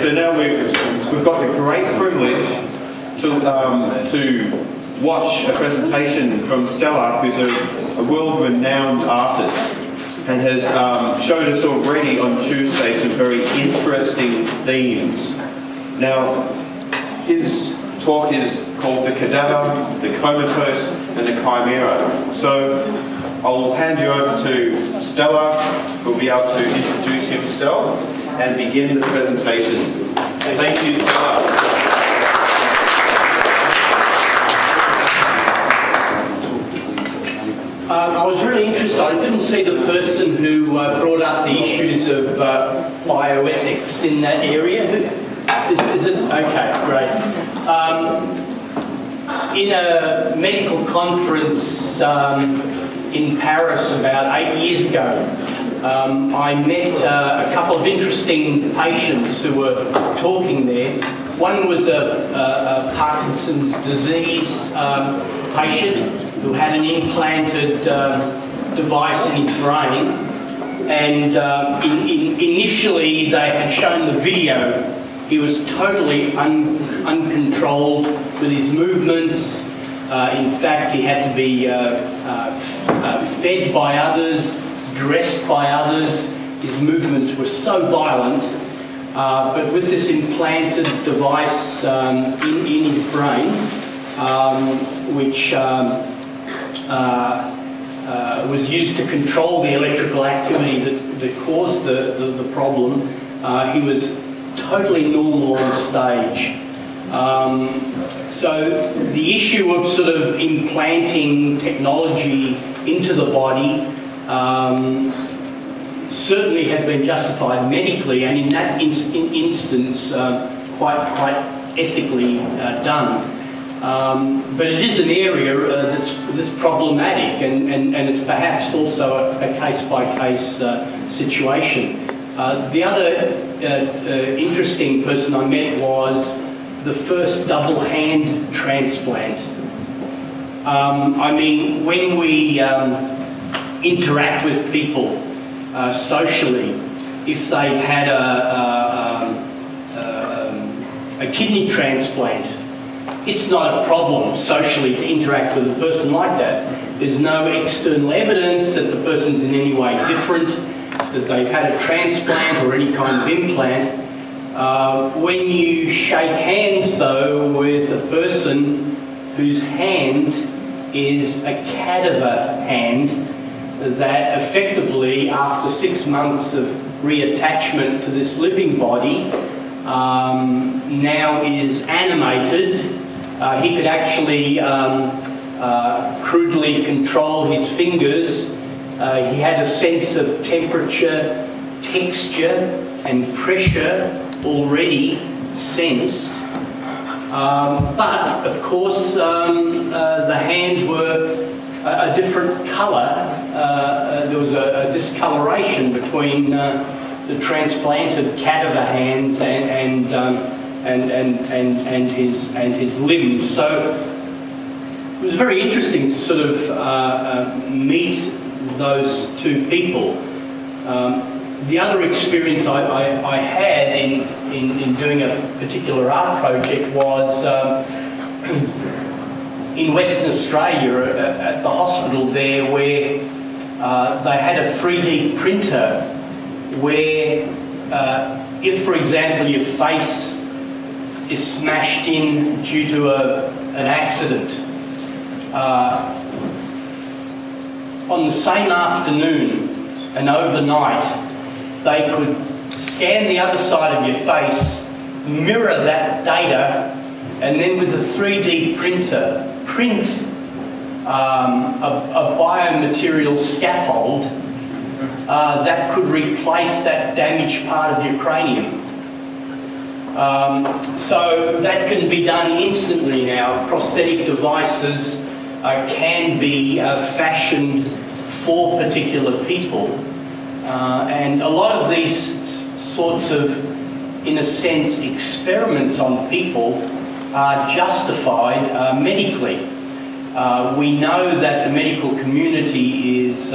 So now we've got the great privilege to watch a presentation from Stelarc, who's a world-renowned artist, and has showed us already on Tuesday some very interesting themes. Now, his talk is called the Cadaver, the Comatose, and the Chimera. So I'll hand you over to Stelarc, who'll be able to introduce himself and begin the presentation. Thank you, Stelarc. I was really interested. I didn't see the person who brought up the issues of bioethics in that area. Is it? Okay, great. In a medical conference in Paris about 8 years ago, I met a couple of interesting patients who were talking there. One was a Parkinson's disease patient who had an implanted device in his brain, and initially they had shown the video. He was totally uncontrolled with his movements. In fact, he had to be fed by others, dressed by others. His movements were so violent. But with this implanted device in his brain, which was used to control the electrical activity that caused the problem, he was totally normal on stage. So the issue of sort of implanting technology into the body certainly has been justified medically, and in that instance quite ethically done. But it is an area that's problematic, and it's perhaps also a case-by-case situation. The other interesting person I met was the first double hand transplant. I mean, when we interact with people socially, if they've had a kidney transplant, it's not a problem socially to interact with a person like that. There's no external evidence that the person's in any way different, that they've had a transplant or any kind of implant. When you shake hands, though, with a person whose hand is a cadaver hand, that effectively, after 6 months of reattachment to this living body, now is animated. He could actually crudely control his fingers. He had a sense of temperature, texture, and pressure already sensed. But, of course, the hands were a different colour. There was a discoloration between the transplanted cadaver hands and his limbs. So it was very interesting to sort of meet those two people. The other experience I had in doing a particular art project was in Western Australia at the hospital there, where they had a 3D printer where if, for example, your face is smashed in due to an accident, on the same afternoon and overnight, they could scan the other side of your face, mirror that data, and then with a 3D printer, print a biomaterial scaffold that could replace that damaged part of your cranium. So that can be done instantly now. Prosthetic devices can be fashioned for particular people. And a lot of these sorts of, in a sense, experiments on people are justified medically. We know that the medical community is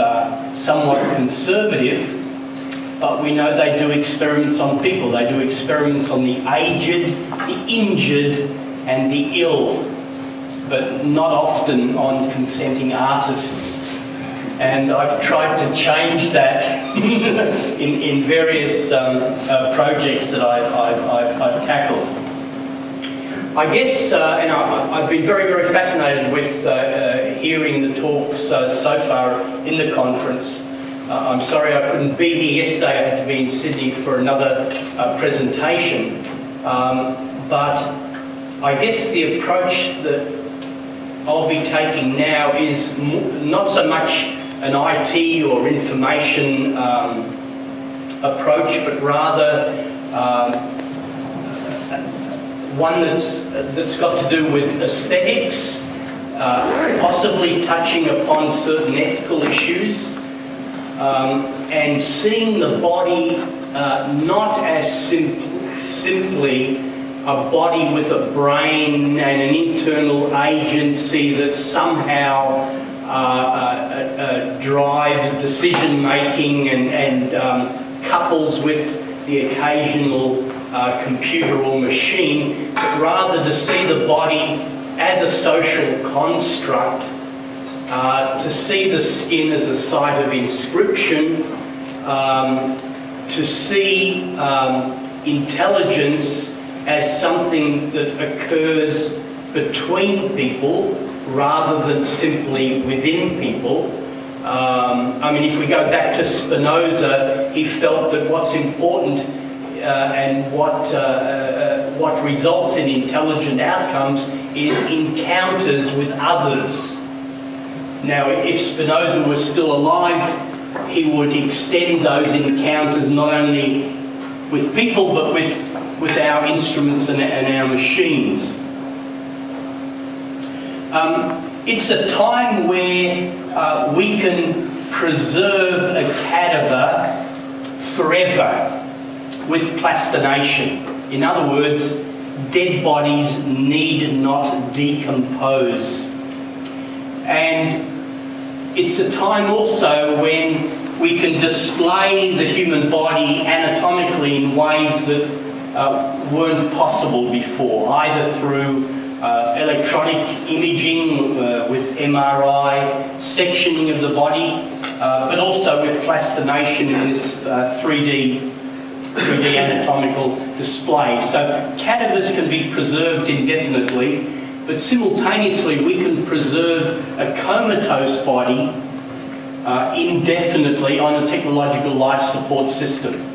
somewhat conservative but we know they do experiments on people. They do experiments on the aged, the injured, and the ill, but not often on consenting artists. And I've tried to change that in various projects that I've tackled. I guess, and I've been very, very fascinated with hearing the talks so far in the conference. I'm sorry I couldn't be here yesterday. I had to be in Sydney for another presentation. But I guess the approach that I'll be taking now is not so much an IT or information approach, but rather one that's got to do with aesthetics, possibly touching upon certain ethical issues, and seeing the body not as simply a body with a brain and an internal agency that somehow drives decision-making and couples with the occasional computer or machine, but rather to see the body as a social construct, to see the skin as a site of inscription, to see intelligence as something that occurs between people rather than simply within people. I mean, if we go back to Spinoza, he felt that what's important and what results in intelligent outcomes is encounters with others. Now, if Spinoza was still alive, he would extend those encounters not only with people, but with our instruments and our machines. It's a time where we can preserve a cadaver forever with plastination. In other words, dead bodies need not decompose. And it's a time also when we can display the human body anatomically in ways that weren't possible before, either through electronic imaging with MRI, sectioning of the body, but also with plastination in this 3D anatomical display. So cadavers can be preserved indefinitely, but simultaneously we can preserve a comatose body indefinitely on a technological life support system.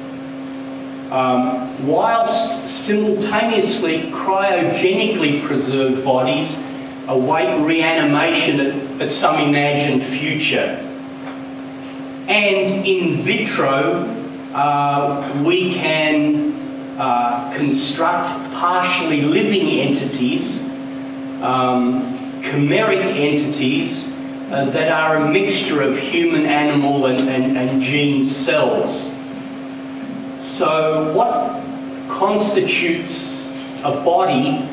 Whilst simultaneously cryogenically preserved bodies await reanimation at some imagined future. And in vitro, we can construct partially living entities, chimeric entities, that are a mixture of human, animal, and gene cells. So what constitutes a body,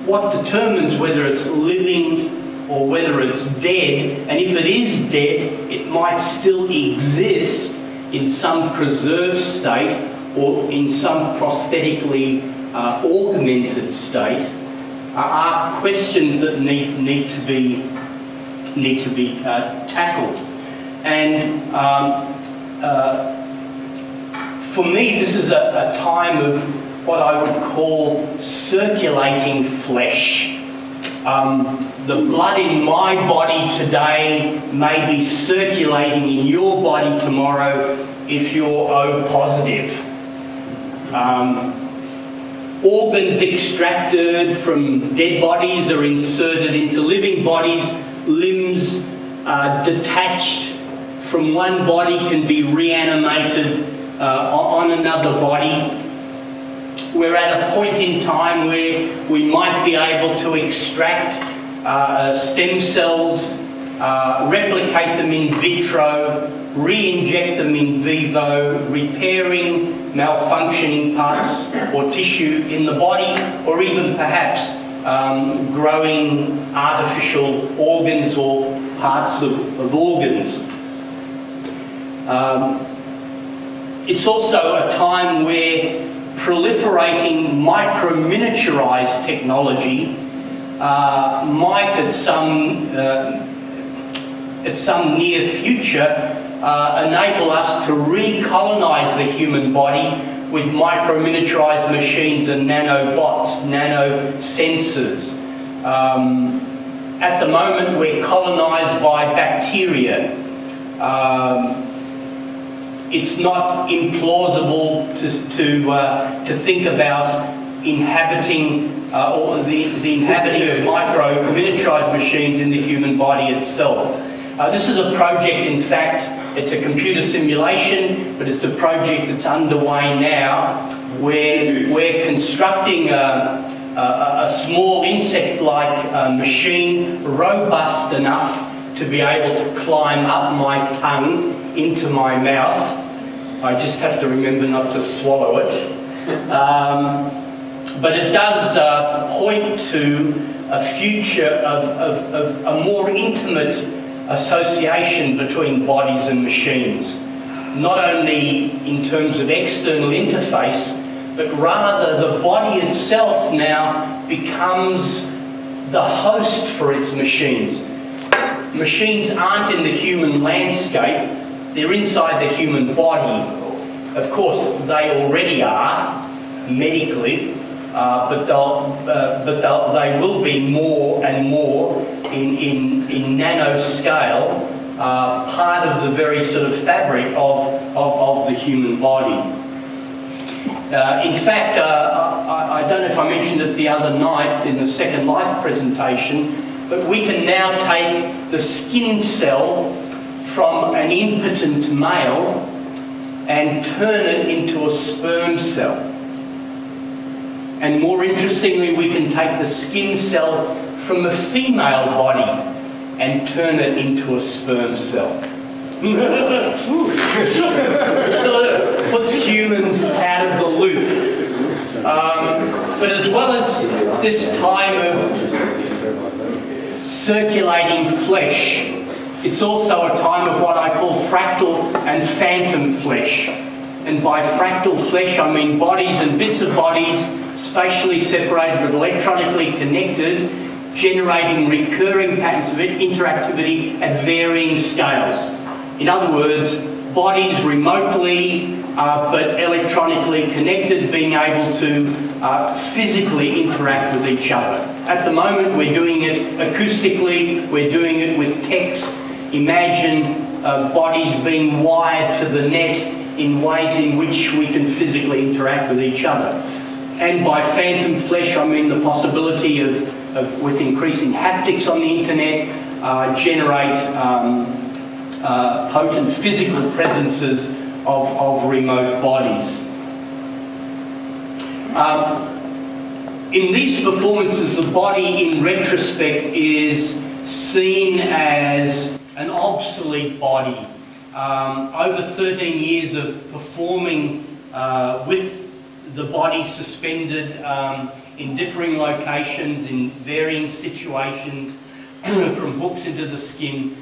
what determines whether it's living or whether it's dead, and if it is dead, it might still exist in some preserved state or in some prosthetically augmented state, are questions that need to be tackled. And for me, this is a time of what I would call circulating flesh. The blood in my body today may be circulating in your body tomorrow if you're O positive. Organs extracted from dead bodies are inserted into living bodies. Limbs detached from one body can be reanimated on another body. We're at a point in time where we might be able to extract stem cells, replicate them in vitro, re-inject them in vivo, repairing malfunctioning parts or tissue in the body, or even perhaps growing artificial organs or parts of organs. It's also a time where proliferating micro-miniaturized technology might at some near future enable us to recolonize the human body with micro-miniaturized machines and nanobots, nanosensors. At the moment, we're colonized by bacteria. It's not implausible to think about inhabiting or the inhabiting of micro-miniaturized machines in the human body itself. This is a project, in fact, it's a computer simulation, but it's a project that's underway now where we're constructing a small insect-like machine, robust enough to be able to climb up my tongue into my mouth. I just have to remember not to swallow it. But it does point to a future of a more intimate association between bodies and machines. Not only in terms of external interface, but rather the body itself now becomes the host for its machines. Machines aren't in the human landscape, they're inside the human body. Of course, they already are, medically, but they will be more and more in nano scale, part of the very sort of fabric of the human body. In fact, I don't know if I mentioned it the other night in the Second Life presentation, but we can now take the skin cell from an impotent male and turn it into a sperm cell. And more interestingly, we can take the skin cell from a female body and turn it into a sperm cell. So it puts humans out of the loop. But as well as this time of circulating flesh, it's also a time of what I call fractal and phantom flesh. And by fractal flesh, I mean bodies and bits of bodies spatially separated but electronically connected, generating recurring patterns of interactivity at varying scales. In other words, bodies remotely but electronically connected, being able to physically interact with each other. At the moment, we're doing it acoustically, we're doing it with text. Imagine bodies being wired to the net in ways in which we can physically interact with each other. And by phantom flesh, I mean the possibility of with increasing haptics on the internet, generate potent physical presences of remote bodies. In these performances, the body in retrospect is seen as an obsolete body. Over 13 years of performing with the body suspended in differing locations, in varying situations, from hooks into the skin,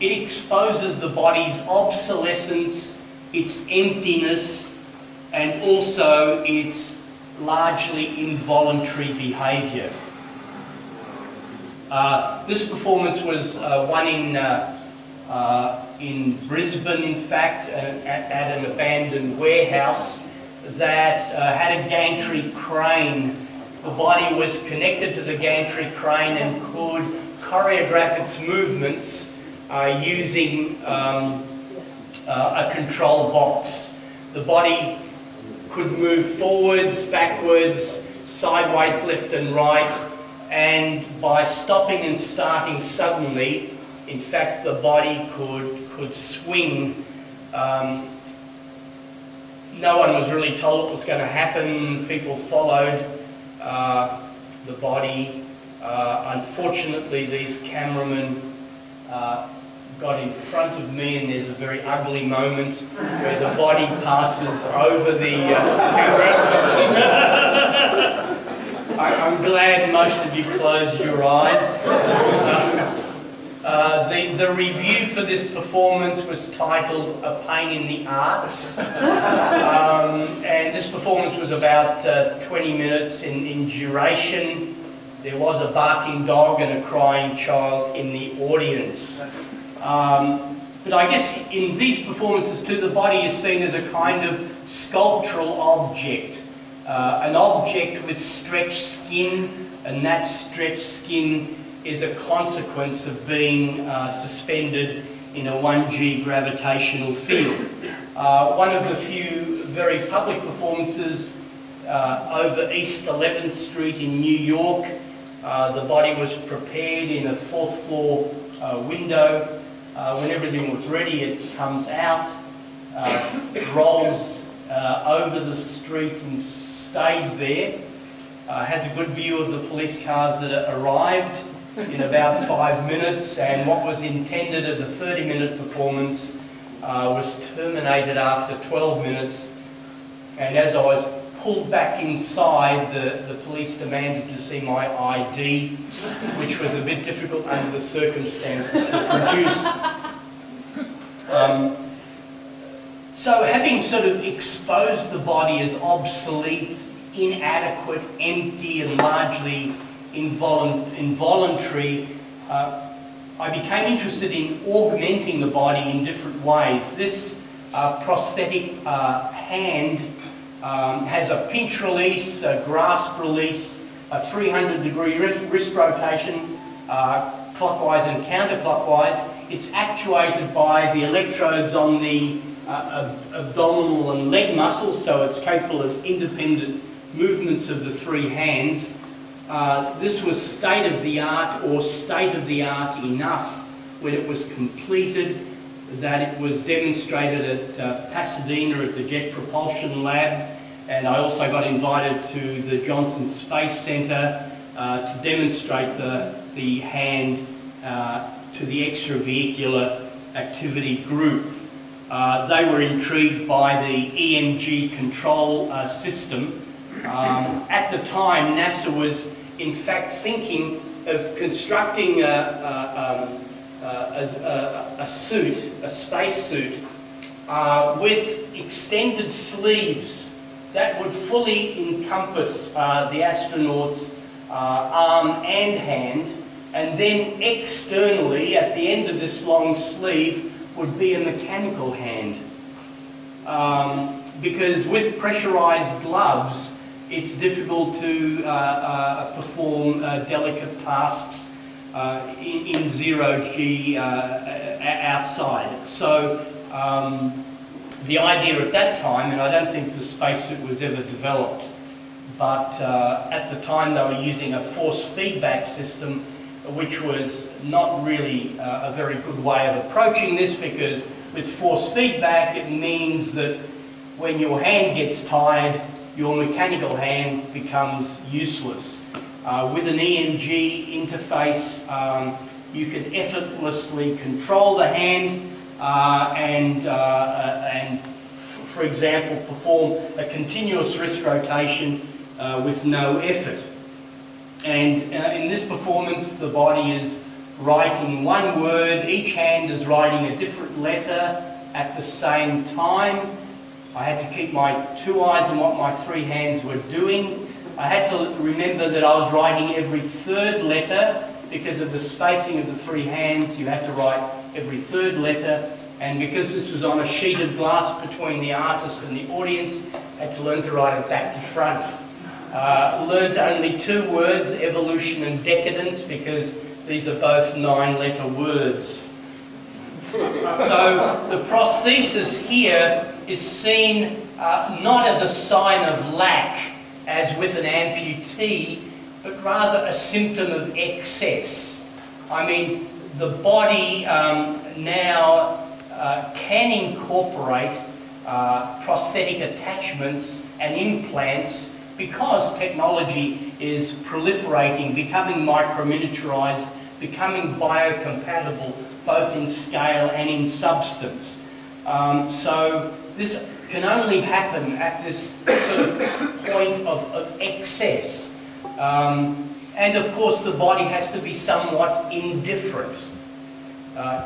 it exposes the body's obsolescence, its emptiness, and also its largely involuntary behaviour. This performance was one in Brisbane, in fact, at an abandoned warehouse that had a gantry crane. The body was connected to the gantry crane and could choreograph its movements using a control box. The body could move forwards, backwards, sideways, left and right, and by stopping and starting suddenly, in fact, the body could swing. No one was really told what was going to happen. People followed the body. Unfortunately, these cameramen got in front of me, and there's a very ugly moment where the body passes over the camera. I'm glad most of you closed your eyes. The review for this performance was titled "A Pain in the Arts," and this performance was about 20 minutes in duration. There was a barking dog and a crying child in the audience. But I guess in these performances too, the body is seen as a kind of sculptural object, an object with stretched skin, and that stretched skin is a consequence of being suspended in a 1G gravitational field. One of the few very public performances over East 11th Street in New York. The body was prepared in a 4th floor window. When everything was ready, it comes out, rolls over the street and stays there. Has a good view of the police cars that arrived in about 5 minutes, and what was intended as a 30-minute performance was terminated after 12 minutes. And as I was pulled back inside, the police demanded to see my ID, which was a bit difficult under the circumstances to produce. So having sort of exposed the body as obsolete, inadequate, empty and largely involuntary, I became interested in augmenting the body in different ways. This prosthetic hand has a pinch release, a grasp release, a 300-degree wrist rotation, clockwise and counterclockwise. It's actuated by the electrodes on the abdominal and leg muscles, so it's capable of independent movements of the three hands. This was state-of-the-art, or state-of-the-art enough when it was completed that it was demonstrated at Pasadena at the Jet Propulsion Lab, and I also got invited to the Johnson Space Center to demonstrate the hand to the extravehicular activity group. They were intrigued by the EMG control system. At the time, NASA was in fact thinking of constructing a suit, a space suit, with extended sleeves that would fully encompass the astronaut's arm and hand, and then externally, at the end of this long sleeve, would be a mechanical hand. Because with pressurized gloves, it's difficult to perform delicate tasks in 0G outside. So the idea at that time, and I don't think the spacesuit was ever developed, but at the time they were using a force feedback system, which was not really a very good way of approaching this, because with force feedback it means that when your hand gets tired, your mechanical hand becomes useless. With an EMG interface, you can effortlessly control the hand and for example, perform a continuous wrist rotation with no effort. And in this performance, the body is writing one word, each hand is writing a different letter at the same time. I had to keep my two eyes on what my three hands were doing. I had to remember that I was writing every third letter. Because of the spacing of the three hands, you had to write every third letter. And because this was on a sheet of glass between the artist and the audience, I had to learn to write it back to front. Learned only two words, evolution and decadence, because these are both 9-letter words. So the prosthesis here is seen not as a sign of lack, as with an amputee, but rather a symptom of excess. I mean, the body now can incorporate prosthetic attachments and implants because technology is proliferating, becoming micro-miniaturized, becoming biocompatible, both in scale and in substance. So this can only happen at this sort of point of excess. And of course the body has to be somewhat indifferent.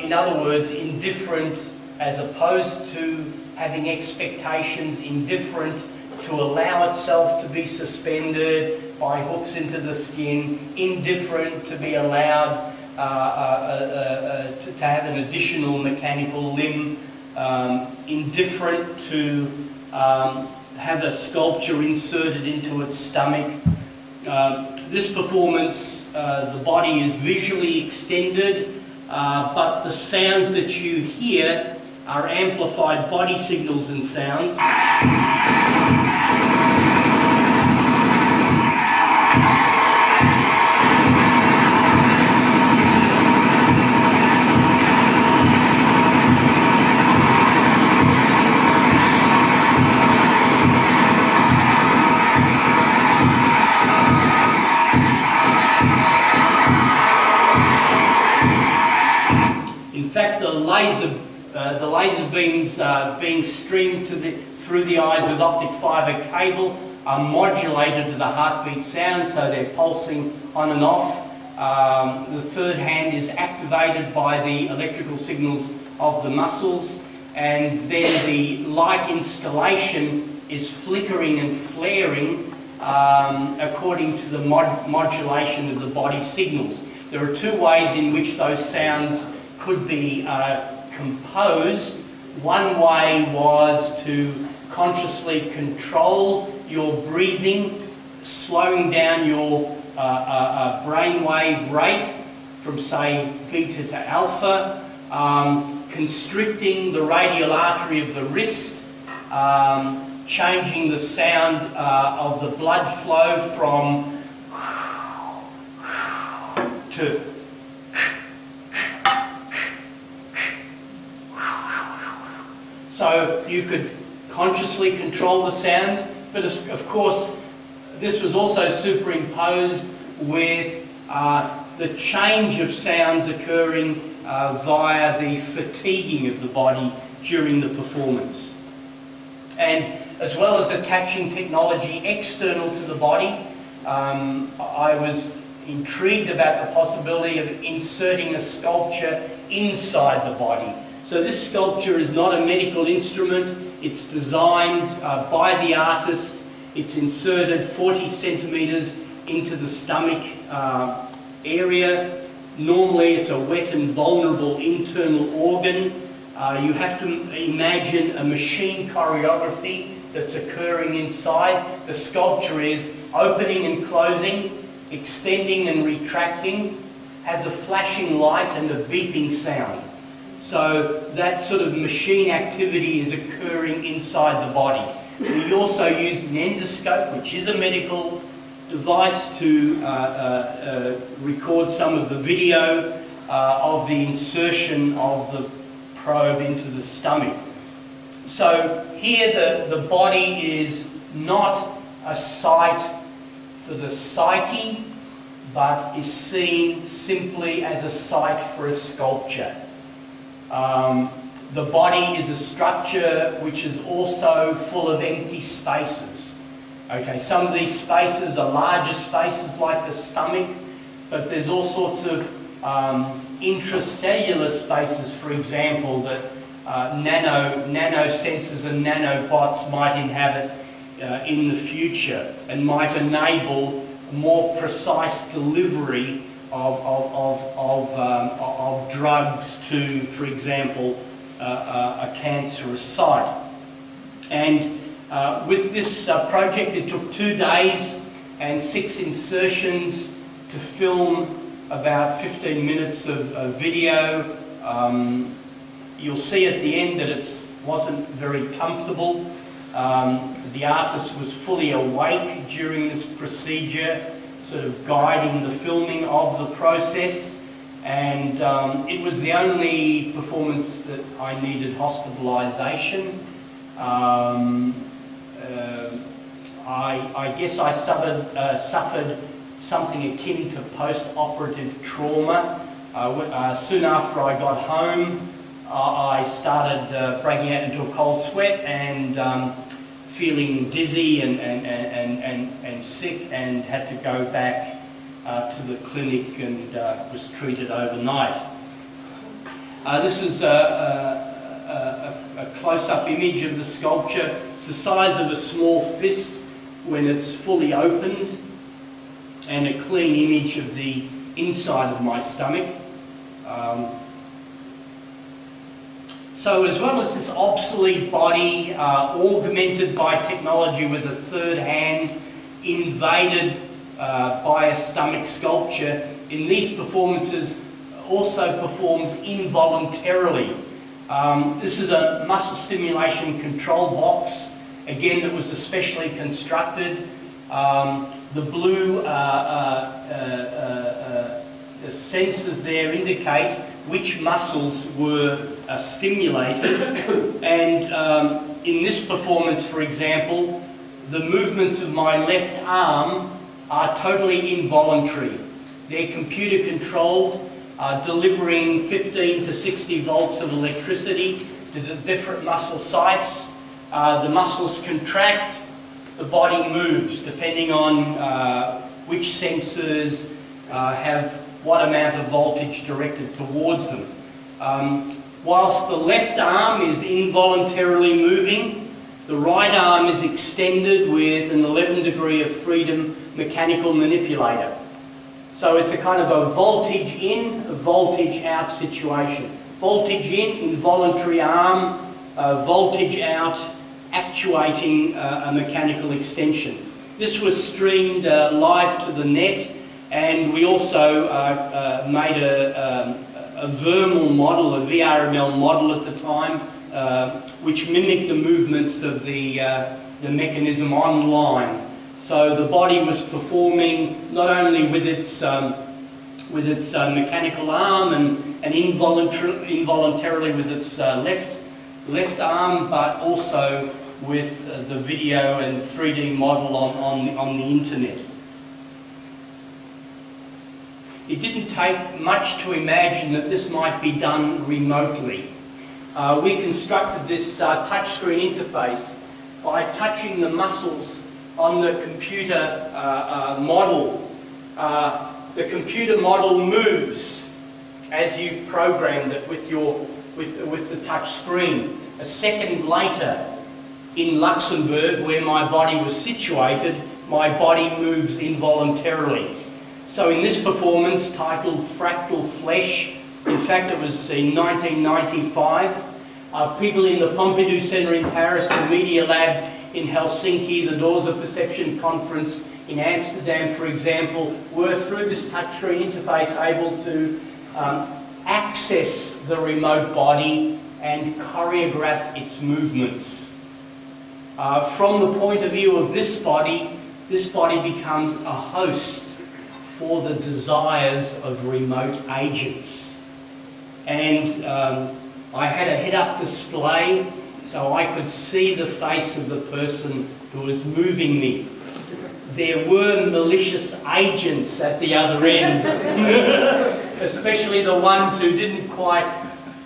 In other words, indifferent as opposed to having expectations, indifferent to allow itself to be suspended by hooks into the skin, indifferent to be allowed to have an additional mechanical limb, indifferent to have a sculpture inserted into its stomach. This performance, the body is visually extended, but the sounds that you hear are amplified body signals and sounds. In fact, the laser beams being streamed through the eyes with optic fibre cable are modulated to the heartbeat sound, so they're pulsing on and off. The third hand is activated by the electrical signals of the muscles, and then the light installation is flickering and flaring according to the modulation of the body signals. There are two ways in which those sounds could be composed. One way was to consciously control your breathing, slowing down your brainwave rate from, say, beta to alpha, constricting the radial artery of the wrist, changing the sound of the blood flow from to so you could consciously control the sounds, but of course this was also superimposed with the change of sounds occurring via the fatiguing of the body during the performance. And as well as attaching technology external to the body, I was intrigued about the possibility of inserting a sculpture inside the body. So this sculpture is not a medical instrument. It's designed by the artist. It's inserted 40 centimetres into the stomach area. Normally it's a wet and vulnerable internal organ. You have to imagine a machine choreography that's occurring inside. The sculpture is opening and closing, extending and retracting, has a flashing light and a beeping sound. So that sort of machine activity is occurring inside the body. We also use an endoscope, which is a medical device, to record some of the video of the insertion of the probe into the stomach. So here the body is not a site for the psyche, but is seen simply as a site for a sculpture. The body is a structure which is also full of empty spaces. Okay, some of these spaces are larger spaces like the stomach, but there's all sorts of intracellular spaces, for example, that nanosensors and nanobots might inhabit in the future and might enable more precise delivery of drugs to, for example, a cancerous site. And with this project, it took 2 days and 6 insertions to film about 15 minutes of video. You'll see at the end that it wasn't very comfortable. The artist was fully awake during this procedure, sort of guiding the filming of the process, and it was the only performance that I needed hospitalisation. I guess I suffered something akin to post-operative trauma. Soon after I got home, I started breaking out into a cold sweat and feeling dizzy and sick, and had to go back to the clinic and was treated overnight. This is a close-up image of the sculpture. It's the size of a small fist when it's fully opened, and a clean image of the inside of my stomach. So as well as this obsolete body, augmented by technology with a third hand, invaded by a stomach sculpture, in these performances also performs involuntarily. This is a muscle stimulation control box, again that was especially constructed. The blue sensors there indicate which muscles were stimulated, and in this performance, for example, the movements of my left arm are totally involuntary. They're computer controlled, delivering 15 to 60 volts of electricity to the different muscle sites. The muscles contract, the body moves depending on which sensors have what amount of voltage directed towards them. Whilst the left arm is involuntarily moving, the right arm is extended with an 11 degree of freedom mechanical manipulator. So it's a kind of a voltage in, a voltage out situation. Voltage in, involuntary arm, voltage out, actuating a mechanical extension. This was streamed live to the net, and we also made a vermal model, a VRML model at the time, which mimicked the movements of the mechanism online. So the body was performing not only with its mechanical arm and involuntarily with its left arm, but also with the video and 3D model on the internet. It didn't take much to imagine that this might be done remotely. We constructed this touchscreen interface by touching the muscles on the computer model. The computer model moves as you've programmed it with the touch screen. A second later, in Luxembourg, where my body was situated, my body moves involuntarily. So in this performance, titled Fractal Flesh, in fact it was in 1995, people in the Pompidou Centre in Paris, the Media Lab in Helsinki, the Doors of Perception Conference in Amsterdam, for example, were through this touchscreen interface able to access the remote body and choreograph its movements. From the point of view of this body becomes a host for the desires of remote agents. And I had a head-up display so I could see the face of the person who was moving me. There were malicious agents at the other end, especially the ones who didn't quite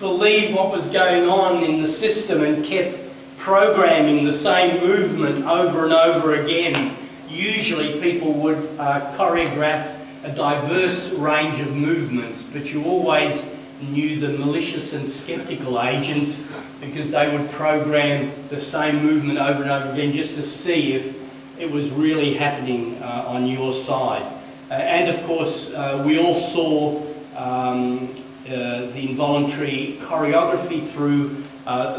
believe what was going on in the system and kept programming the same movement over and over again. Usually people would choreograph a diverse range of movements, but you always knew the malicious and skeptical agents because they would program the same movement over and over again just to see if it was really happening on your side. And of course, we all saw the involuntary choreography through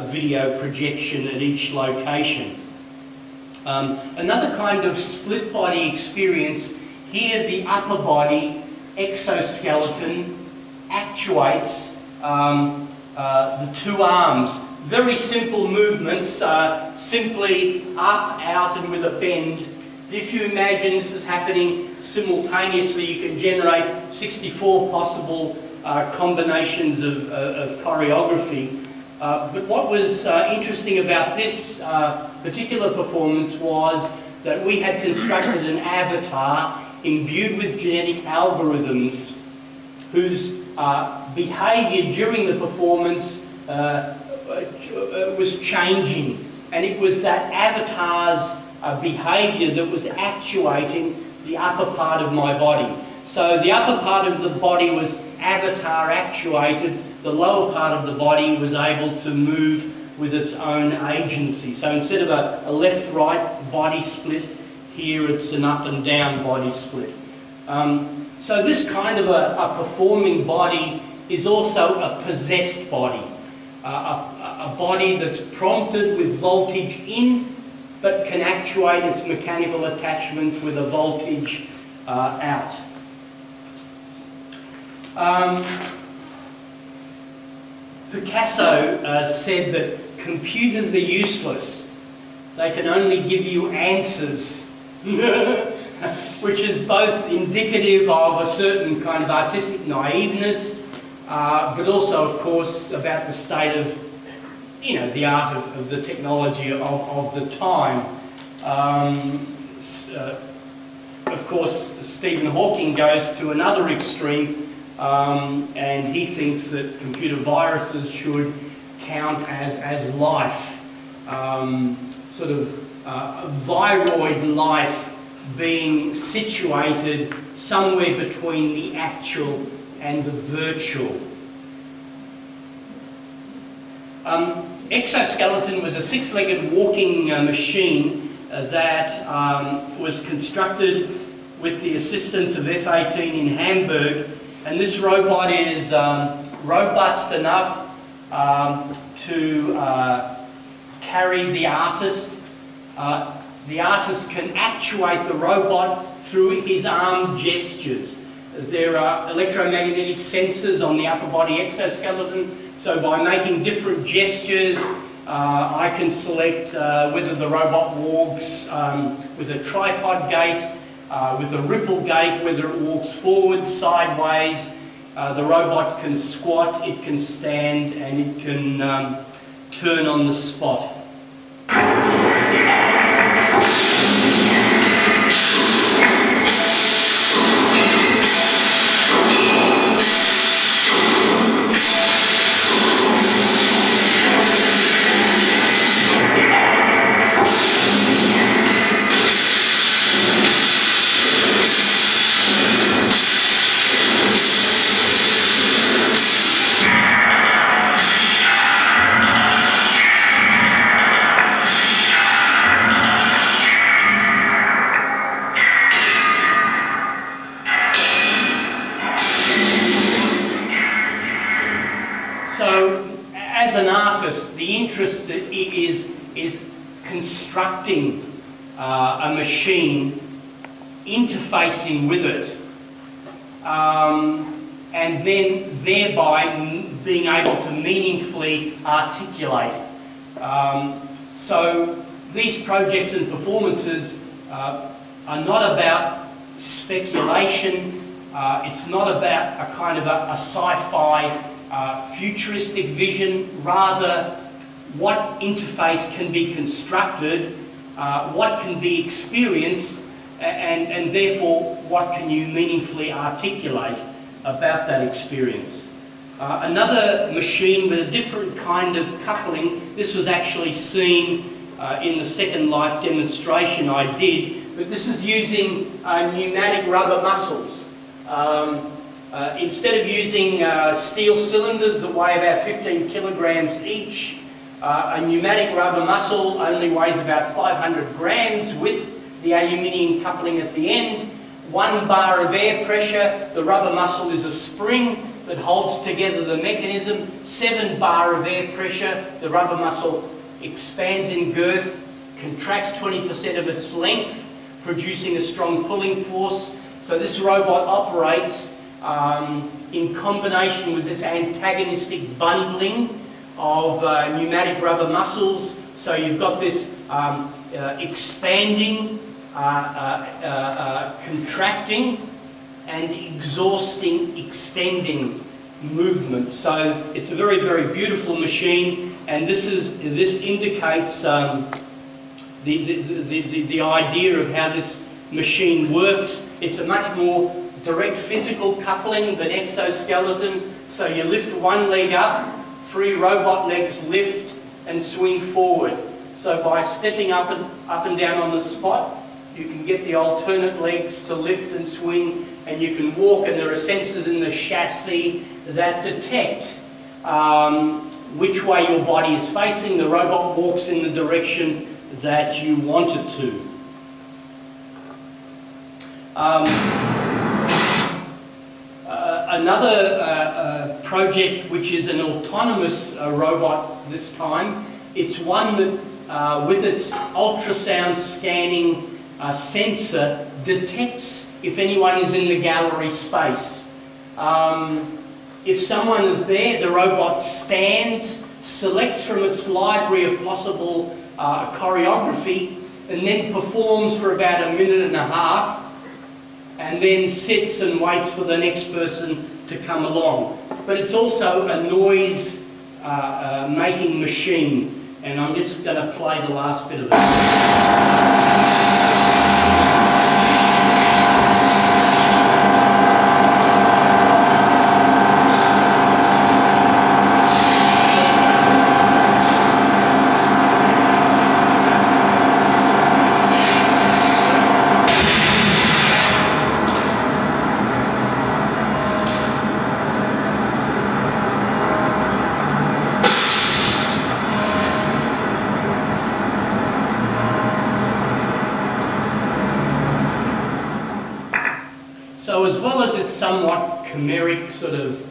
video projection at each location. Another kind of split body experience, here the upper body exoskeleton actuates the two arms. Very simple movements, simply up, out and with a bend. If you imagine this is happening simultaneously, you can generate 64 possible combinations of choreography. But what was interesting about this particular performance was that we had constructed an avatar imbued with genetic algorithms whose behaviour during the performance was changing, and it was that avatar's behaviour that was actuating the upper part of my body. So the upper part of the body was avatar actuated the lower part of the body was able to move with its own agency. So instead of a left-right body split, here it's an up and down body split. So this kind of a performing body is also a possessed body, a body that's prompted with voltage in, but can actuate its mechanical attachments with a voltage out. Picasso said that computers are useless. They can only give you answers, which is both indicative of a certain kind of artistic naiveness, but also, of course, about the state of, the art of the technology of the time. Of course, Stephen Hawking goes to another extreme, and he thinks that computer viruses should count as life, sort of viroid life being situated somewhere between the actual and the virtual. Exoskeleton was a six-legged walking machine that was constructed with the assistance of F-18 in Hamburg, and this robot is robust enough to carry the artist. The artist can actuate the robot through his arm gestures. There are electromagnetic sensors on the upper body exoskeleton, so by making different gestures, I can select whether the robot walks with a tripod gait, with a ripple gait, whether it walks forward, sideways. The robot can squat, it can stand, and it can turn on the spot. Is constructing a machine, interfacing with it, and then thereby being able to meaningfully articulate. So these projects and performances are not about speculation. It's not about a kind of a sci-fi futuristic vision, rather what interface can be constructed, what can be experienced, and therefore what can you meaningfully articulate about that experience. Another machine with a different kind of coupling, this was actually seen in the Second Life demonstration I did, but this is using pneumatic rubber muscles. Instead of using steel cylinders that weigh about 15 kilograms each, a pneumatic rubber muscle only weighs about 500 grams with the aluminium coupling at the end. 1 bar of air pressure, the rubber muscle is a spring that holds together the mechanism. 7 bar of air pressure, the rubber muscle expands in girth, contracts 20% of its length, producing a strong pulling force. So this robot operates in combination with this antagonistic bundling of pneumatic rubber muscles. So you've got this expanding, contracting, and exhausting, extending movement. So it's a very, very beautiful machine, and this indicates the idea of how this machine works. It's a much more direct physical coupling than exoskeleton. So you lift one leg up, 3 robot legs lift and swing forward. So by stepping up and down on the spot, you can get the alternate legs to lift and swing, and you can walk, and there are sensors in the chassis that detect which way your body is facing. The robot walks in the direction that you want it to. Another project, which is an autonomous robot this time, it's one that with its ultrasound scanning sensor detects if anyone is in the gallery space. If someone is there, the robot stands, selects from its library of possible choreography, and then performs for about a minute and a half, and then sits and waits for the next person to come along. But it's also a noise making machine, and I'm just going to play the last bit of it. So as well as its somewhat chimeric sort of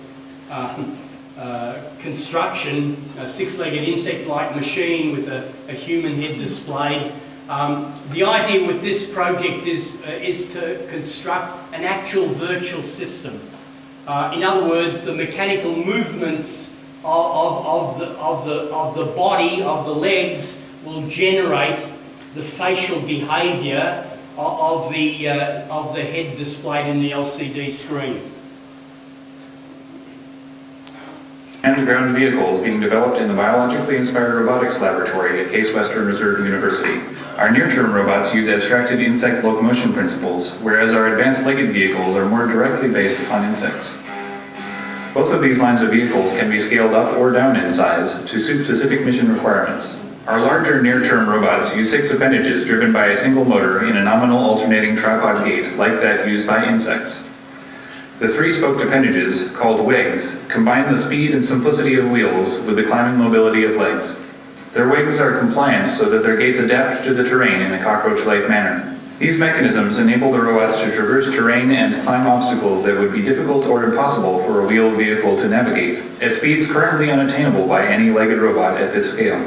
construction, a six-legged insect-like machine with a human head displayed, the idea with this project is to construct an actual virtual system. In other words, the mechanical movements of the body, of the legs, will generate the facial behaviour of the head displayed in the LCD screen. Ground vehicles being developed in the Biologically Inspired Robotics Laboratory at Case Western Reserve University. Our near-term robots use abstracted insect locomotion principles, whereas our advanced legged vehicles are more directly based upon insects. Both of these lines of vehicles can be scaled up or down in size to suit specific mission requirements. Our larger near-term robots use 6 appendages driven by a single motor in a nominal alternating tripod gait like that used by insects. The 3-spoked appendages, called wigs, combine the speed and simplicity of wheels with the climbing mobility of legs. Their wigs are compliant so that their gaits adapt to the terrain in a cockroach-like manner. These mechanisms enable the robots to traverse terrain and climb obstacles that would be difficult or impossible for a wheeled vehicle to navigate, at speeds currently unattainable by any legged robot at this scale.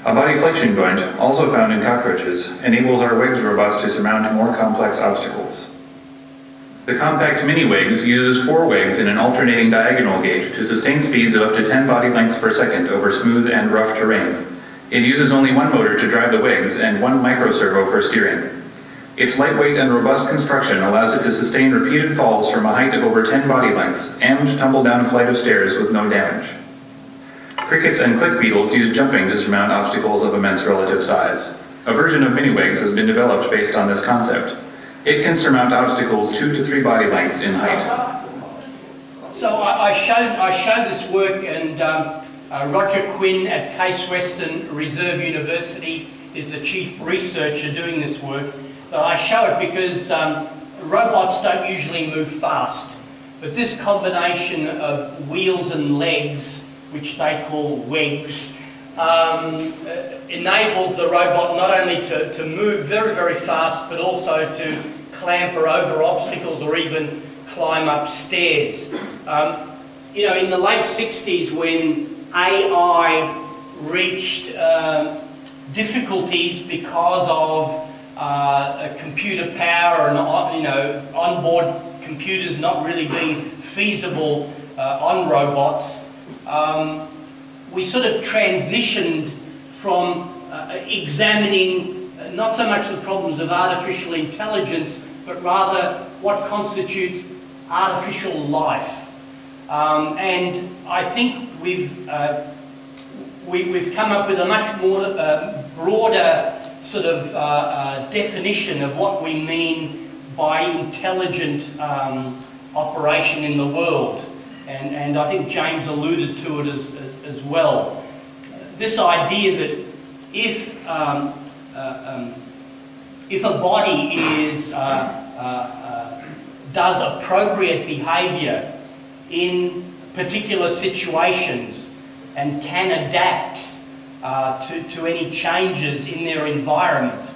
A body flexion joint, also found in cockroaches, enables our WIGS robots to surmount more complex obstacles. The compact mini-WIGS uses 4 WIGs in an alternating diagonal gait to sustain speeds of up to 10 body lengths per second over smooth and rough terrain. It uses only 1 motor to drive the WIGs and 1 microservo for steering. Its lightweight and robust construction allows it to sustain repeated falls from a height of over 10 body lengths and tumble down a flight of stairs with no damage. Crickets and click beetles use jumping to surmount obstacles of immense relative size. A version of mini-WIGs has been developed based on this concept. It can surmount obstacles 2 to 3 body lengths in height. So I showed this work, and Roger Quinn at Case Western Reserve University is the chief researcher doing this work. I show it because robots don't usually move fast, but this combination of wheels and legs, which they call WIGs, enables the robot not only to move very, very fast, but also to clamber over obstacles or even climb up stairs. You know, in the late 60s, when AI reached difficulties because of computer power and, you know, onboard computers not really being feasible on robots, we sort of transitioned from examining not so much the problems of artificial intelligence, but rather what constitutes artificial life. And I think we've come up with a much more broader sort of definition of what we mean by intelligent operation in the world. And I think James alluded to it as well. This idea that if a body does appropriate behaviour in particular situations and can adapt to any changes in their environment,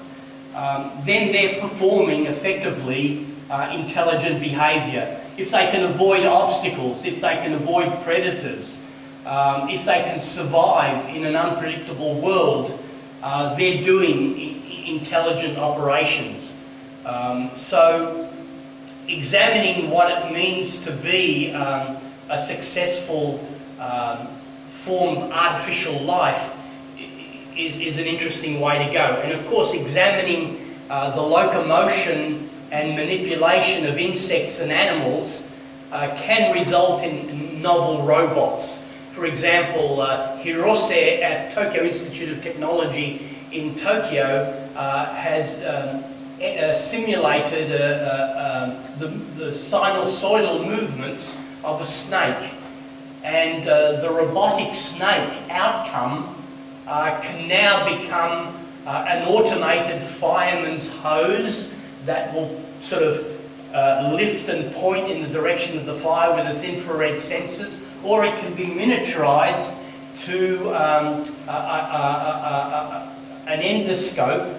then they're performing effectively intelligent behaviour. If they can avoid obstacles, if they can avoid predators, if they can survive in an unpredictable world, they're doing intelligent operations. So examining what it means to be a successful form of artificial life is an interesting way to go. And of course, examining the locomotion and manipulation of insects and animals can result in novel robots. For example, Hirose at Tokyo Institute of Technology in Tokyo has simulated the sinusoidal movements of a snake, and the robotic snake outcome can now become an automated fireman's hose that will sort of lift and point in the direction of the fire with its infrared sensors, or it can be miniaturized to an endoscope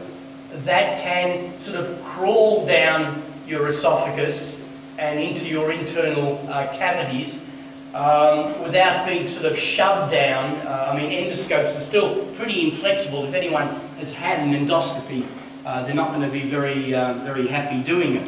that can sort of crawl down your esophagus and into your internal cavities without being sort of shoved down. I mean, endoscopes are still pretty inflexible. If anyone has had an endoscopy, they're not going to be very happy doing it.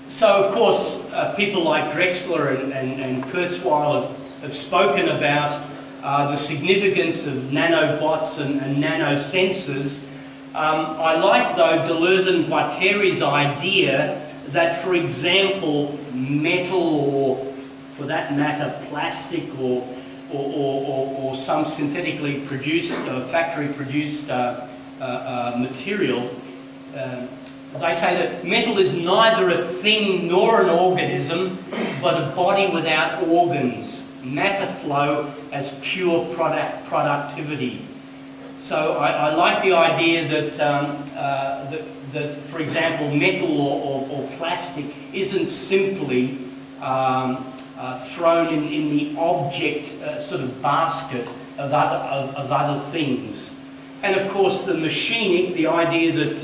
So, of course, people like Drexler and Kurzweil have spoken about the significance of nanobots and nanosensors. I like, though, Deleuze and Guattari's idea that, for example, metal, or for that matter, plastic, or some synthetically produced, factory-produced material, they say that metal is neither a thing nor an organism, but a body without organs. Matter flow as pure productivity. So I like the idea that, for example, metal or plastic isn't simply thrown in the object sort of basket of other things. And of course, the machinic, the idea that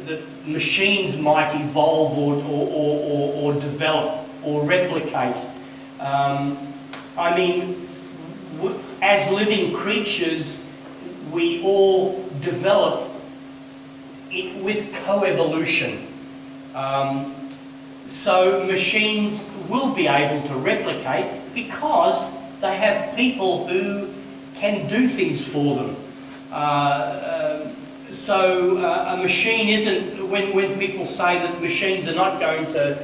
that machines might evolve or develop or replicate. I mean, as living creatures, we all develop with coevolution. So machines will be able to replicate because they have people who can do things for them. So a machine isn't, when people say that machines are not going to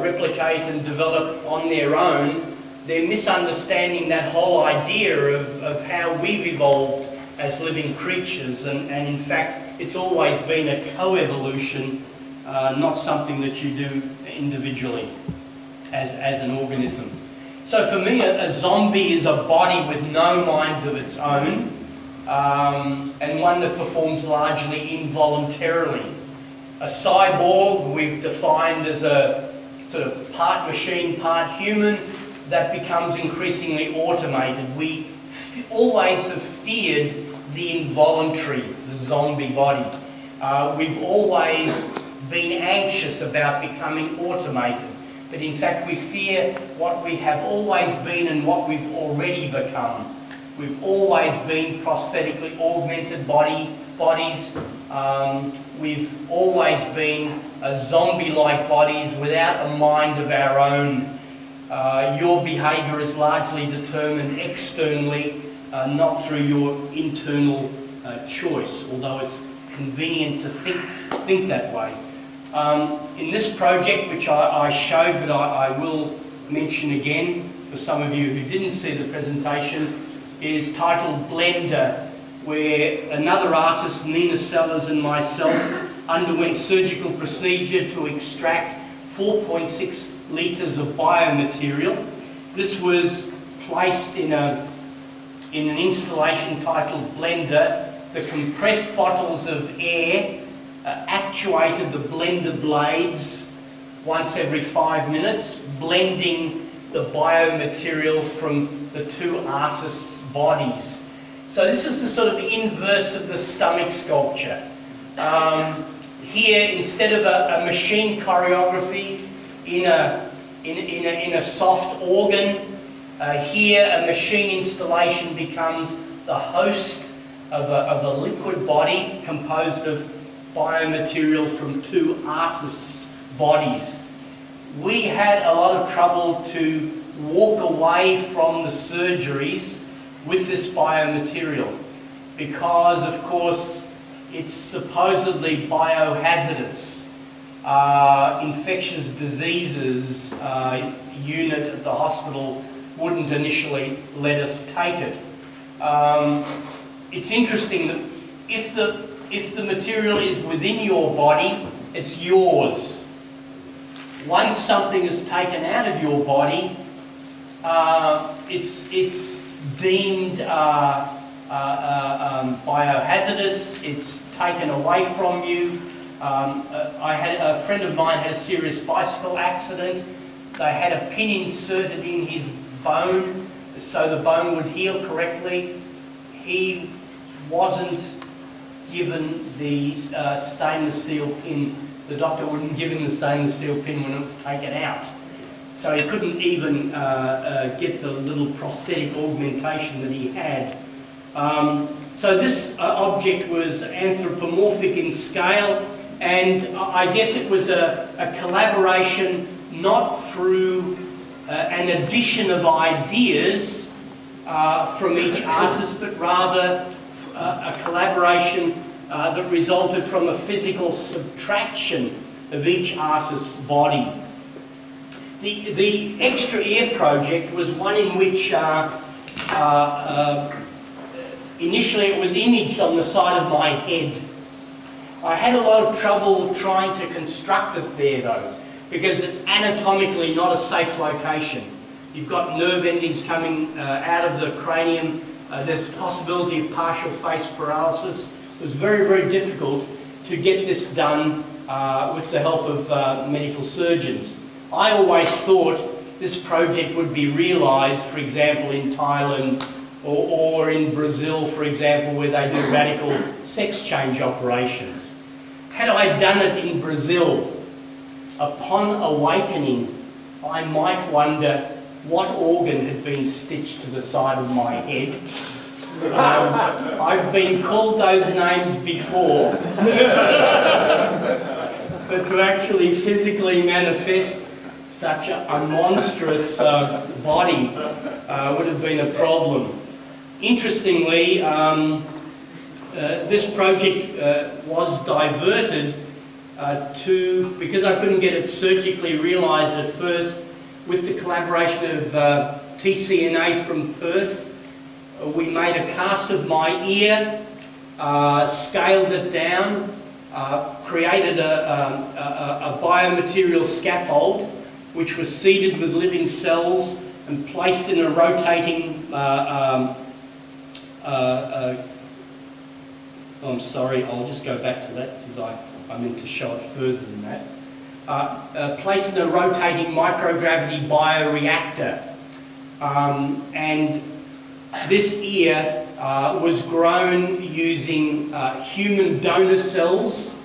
replicate and develop on their own, they're misunderstanding that whole idea of how we've evolved as living creatures, and in fact it's always been a co-evolution, not something that you do individually as an organism. So for me, a zombie is a body with no mind of its own, and one that performs largely involuntarily. A cyborg we've defined as a sort of part machine, part human, that becomes increasingly automated. We always have feared the involuntary, the zombie body. We've always been anxious about becoming automated, but in fact we fear what we have always been and what we've already become. We've always been prosthetically augmented bodies. We've always been zombie-like bodies without a mind of our own. Your behaviour is largely determined externally, not through your internal choice, although it's convenient to think that way. In this project, which I showed, but I will mention again for some of you who didn't see the presentation, is titled Blender, where another artist, Nina Sellers, and myself underwent surgical procedure to extract 4.6 litres of biomaterial. This was placed in an installation titled Blender. The compressed bottles of air actuated the blender blades once every 5 minutes, blending the biomaterial from the two artists' bodies. So this is the sort of inverse of the stomach sculpture. Here, instead of a machine choreography in a soft organ, here a machine installation becomes the host of a liquid body composed of biomaterial from two artists' bodies. We had a lot of trouble to walk away from the surgeries with this biomaterial because, of course, it's supposedly biohazardous. Infectious diseases unit at the hospital wouldn't initially let us take it. It's interesting that if the material is within your body, it's yours. Once something is taken out of your body, it's deemed biohazardous, it's taken away from you. A friend of mine had a serious bicycle accident. They had a pin inserted in his bone so the bone would heal correctly. He wasn't given the stainless steel pin. The doctor wouldn't give him the stainless steel pin when it was taken out. So he couldn't even get the little prosthetic augmentation that he had. So this object was anthropomorphic in scale, and I guess it was a collaboration not through an addition of ideas from each artist, but rather a collaboration that resulted from a physical subtraction of each artist's body. The extra ear project was one in which initially it was imaged on the side of my head. I had a lot of trouble trying to construct it there though, because it's anatomically not a safe location. You've got nerve endings coming out of the cranium. There's a possibility of partial face paralysis. It was very, very difficult to get this done with the help of medical surgeons. I always thought this project would be realised, for example, in Thailand or in Brazil, for example, where they do radical sex change operations. Had I done it in Brazil, upon awakening, I might wonder what organ had been stitched to the side of my head. I've been called those names before, but to actually physically manifest such a monstrous body would have been a problem. Interestingly, this project was diverted because I couldn't get it surgically realised at first, with the collaboration of TCNA from Perth. We made a cast of my ear, scaled it down, created a biomaterial scaffold which was seeded with living cells and placed in a rotating I'm sorry, I'll just go back to that because I meant to show it further than that. Placed in a rotating microgravity bioreactor. And this ear was grown using human donor cells,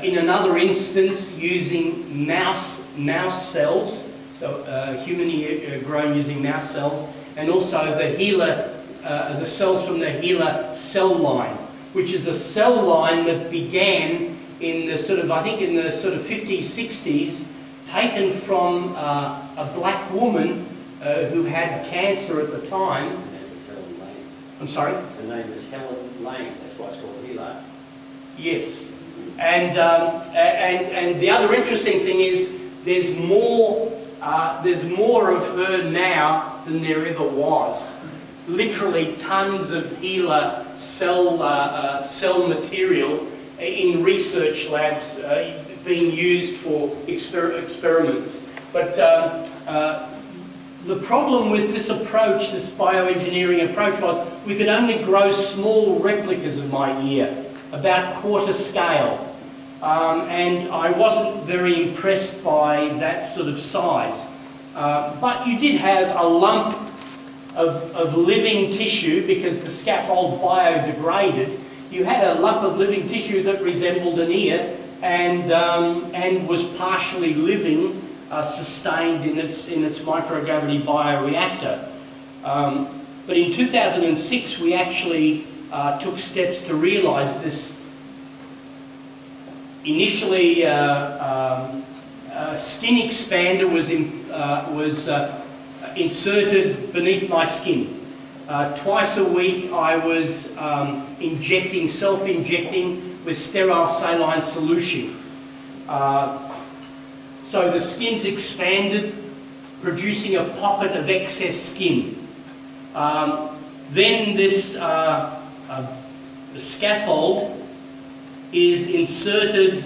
in another instance using mouse cells, so human ear grown using mouse cells, and also the HeLa, the cells from the HeLa cell line, which is a cell line that began in the sort of, I think in the sort of 50s, 60s, taken from a black woman who had cancer at the time. I'm sorry? The name is Helen Lane, that's why it's called HeLa. Yes. And the other interesting thing is there's more of her now than there ever was. Literally tons of HeLa cell material in research labs being used for experiments. But the problem with this approach, this bioengineering approach, was we could only grow small replicas of my ear, about quarter scale. and I wasn't very impressed by that sort of size. But you did have a lump of living tissue, because the scaffold biodegraded. You had a lump of living tissue that resembled an ear and was partially living, sustained in its microgravity bioreactor. But in 2006 we actually took steps to realise this. Initially, skin expander was inserted beneath my skin. Twice a week I was self-injecting with sterile saline solution. So the skin's expanded, producing a pocket of excess skin. Then this the scaffold is inserted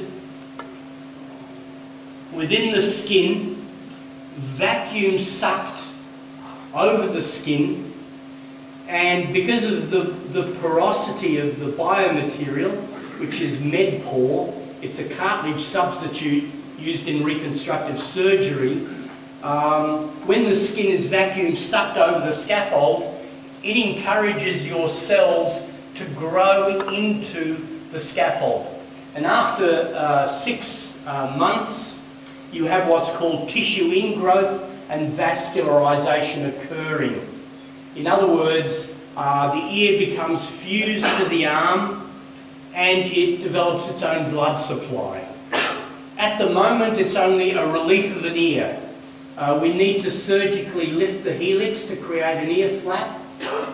within the skin, vacuum sucked over the skin, and because of the porosity of the biomaterial, which is MedPore, it's a cartilage substitute used in reconstructive surgery. When the skin is vacuum sucked over the scaffold, it encourages your cells to grow into the scaffold. And after 6 months, you have what's called tissue ingrowth and vascularization occurring. In other words, the ear becomes fused to the arm and it develops its own blood supply. At the moment, it's only a relief of an ear. We need to surgically lift the helix to create an ear flap,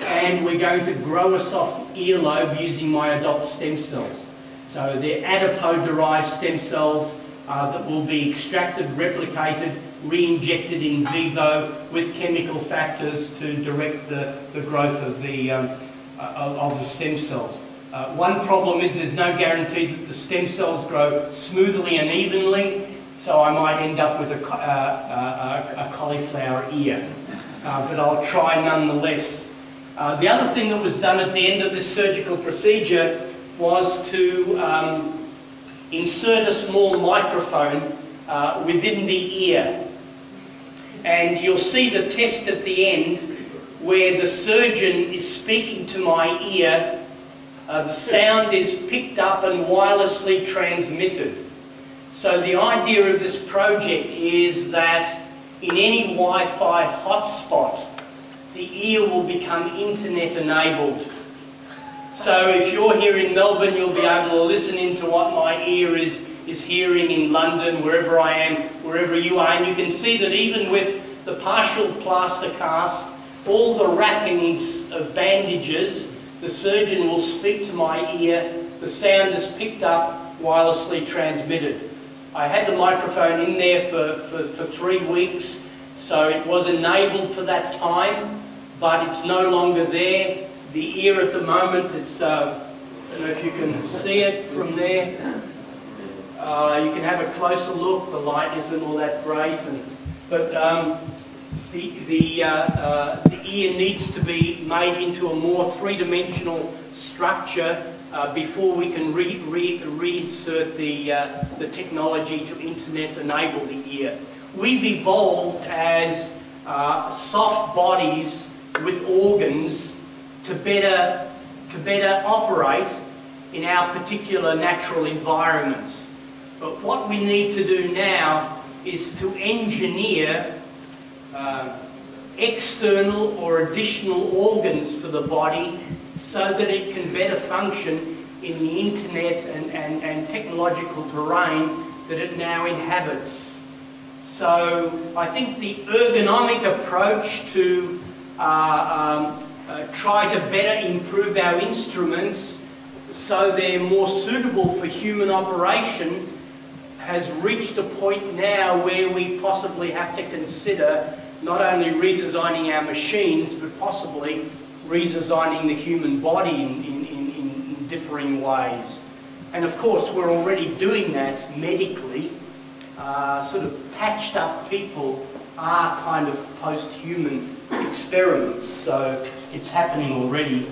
and we're going to grow a soft earlobe using my adult stem cells. So they're adipose-derived stem cells that will be extracted, replicated, re-injected in vivo with chemical factors to direct the growth of the stem cells. One problem is there's no guarantee that the stem cells grow smoothly and evenly, so I might end up with a cauliflower ear, but I'll try nonetheless. The other thing that was done at the end of this surgical procedure was to insert a small microphone within the ear. And you'll see the test at the end where the surgeon is speaking to my ear. The sound is picked up and wirelessly transmitted. So the idea of this project is that in any Wi-Fi hotspot, the ear will become internet enabled. So if you're here in Melbourne, you'll be able to listen into what my ear is hearing in London, wherever I am, wherever you are. And you can see that even with the partial plaster cast, all the wrappings of bandages, the surgeon will speak to my ear, the sound is picked up, wirelessly transmitted. I had the microphone in there for 3 weeks, so it was enabled for that time, but it's no longer there. The ear at the moment, it's, I don't know if you can see it from there. You can have a closer look, the light isn't all that great, but the ear needs to be made into a more three-dimensional structure before we can reinsert the technology to internet enable the ear. We've evolved as soft bodies with organs to better operate in our particular natural environments. But what we need to do now is to engineer external or additional organs for the body so that it can better function in the internet and technological terrain that it now inhabits. So I think the ergonomic approach to try to better improve our instruments so they're more suitable for human operation has reached a point now where we possibly have to consider not only redesigning our machines, but possibly redesigning the human body in differing ways. And of course, we're already doing that medically. Sort of patched up people are kind of post-human experiments, so it's happening already.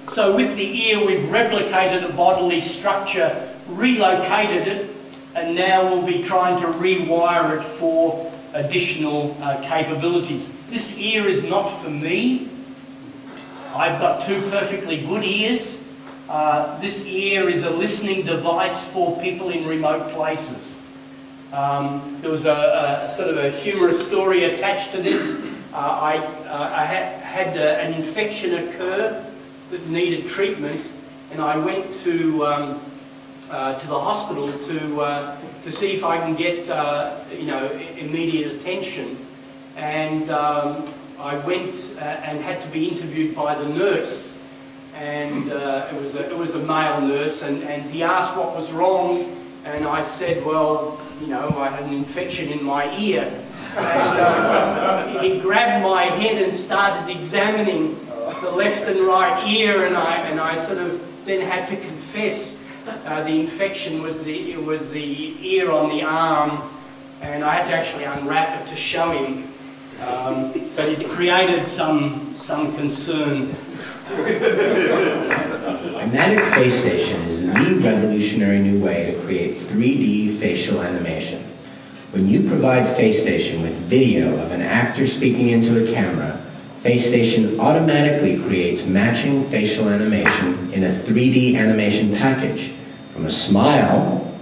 So with the ear, we've replicated a bodily structure relocated it, and now we'll be trying to rewire it for additional capabilities. This ear is not for me. I've got two perfectly good ears. This ear is a listening device for people in remote places. There was a sort of a humorous story attached to this. I had an infection occur that needed treatment, and I went to the hospital to see if I can get you know, immediate attention. And I went and had to be interviewed by the nurse, and it was a male nurse, and he asked what was wrong, and I said, well, you know, I had an infection in my ear. And he grabbed my head and started examining the left and right ear, and I sort of then had to confess the infection was the ear on the arm, and I had to actually unwrap it to show him. But it created some concern. Magnetic Face Station is the revolutionary new way to create 3D facial animation. When you provide Face Station with video of an actor speaking into a camera, Face Station automatically creates matching facial animation in a 3D animation package, from a smile,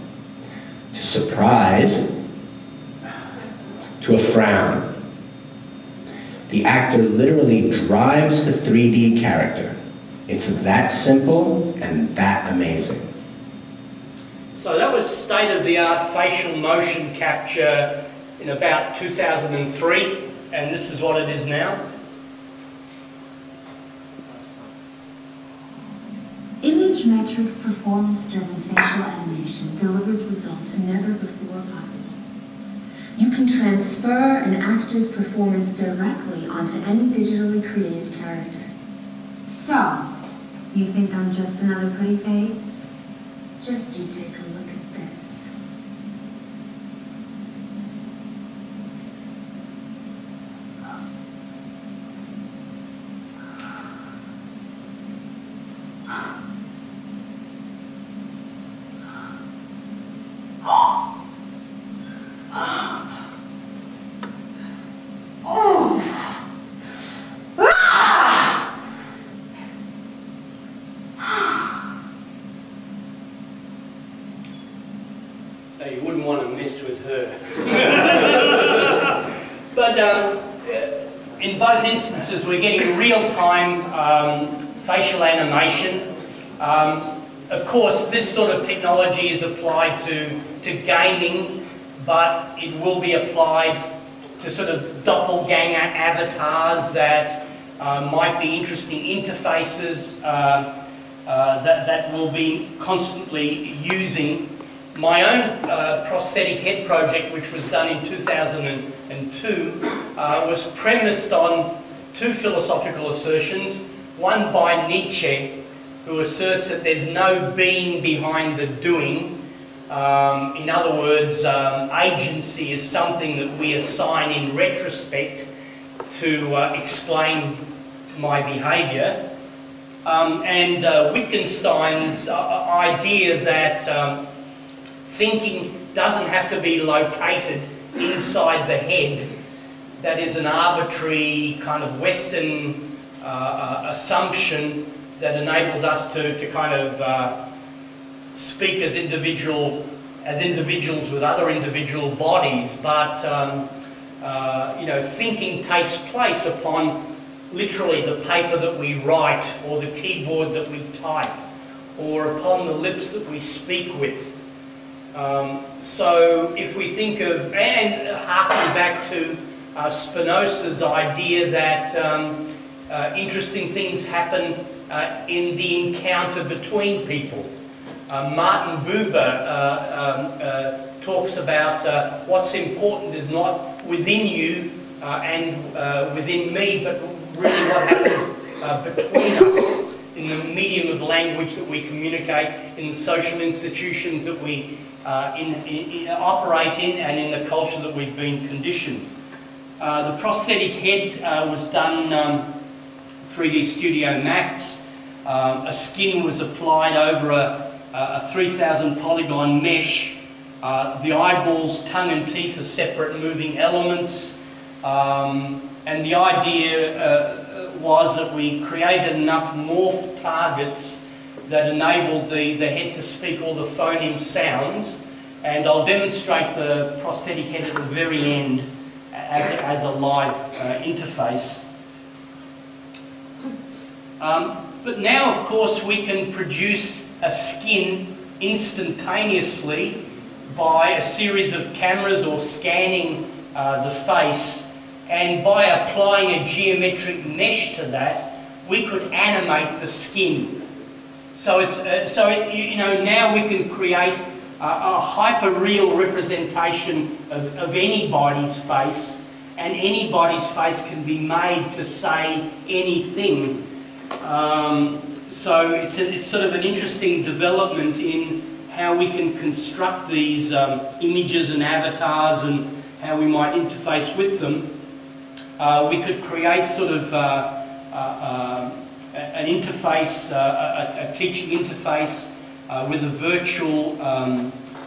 to surprise, to a frown. The actor literally drives the 3D character. It's that simple and that amazing. So that was state-of-the-art facial motion capture in about 2003, and this is what it is now. Image Metrics performance-driven facial animation delivers results never before possible. You can transfer an actor's performance directly onto any digitally created character. So, you think I'm just another pretty face? Just you take a look at this. So you wouldn't want to mess with her. But in both instances, we're getting real-time facial animation. Of course, this sort of technology is applied to gaming, but it will be applied to sort of doppelganger avatars that might be interesting interfaces that we'll be constantly using. My own prosthetic head project, which was done in 2002, was premised on two philosophical assertions. One by Nietzsche, who asserts that there's no being behind the doing. In other words, agency is something that we assign in retrospect to explain my behaviour. And Wittgenstein's idea that thinking doesn't have to be located inside the head. That is an arbitrary kind of Western assumption that enables us to kind of speak as individuals with other individual bodies. But you know, thinking takes place upon literally the paper that we write, or the keyboard that we type, or upon the lips that we speak with. So if we think of, and harking back to Spinoza's idea that interesting things happen in the encounter between people. Martin Buber talks about what's important is not within you and within me, but really what happens between us in the medium of language that we communicate, in the social institutions that we operate in, and in the culture that we've been conditioned. The prosthetic head was done 3D Studio Max. A skin was applied over a 3,000 polygon mesh. The eyeballs, tongue and teeth are separate moving elements. And the idea was that we created enough morph targets that enabled the head to speak all the phoneme sounds. And I'll demonstrate the prosthetic head at the very end as a live interface. But now, of course, we can produce a skin instantaneously by a series of cameras or scanning the face. And by applying a geometric mesh to that, we could animate the skin. So now we can create a hyper-real representation of anybody's face, and anybody's face can be made to say anything. So it's sort of an interesting development in how we can construct these images and avatars and how we might interface with them. We could create sort of an interface, a teaching interface with a virtual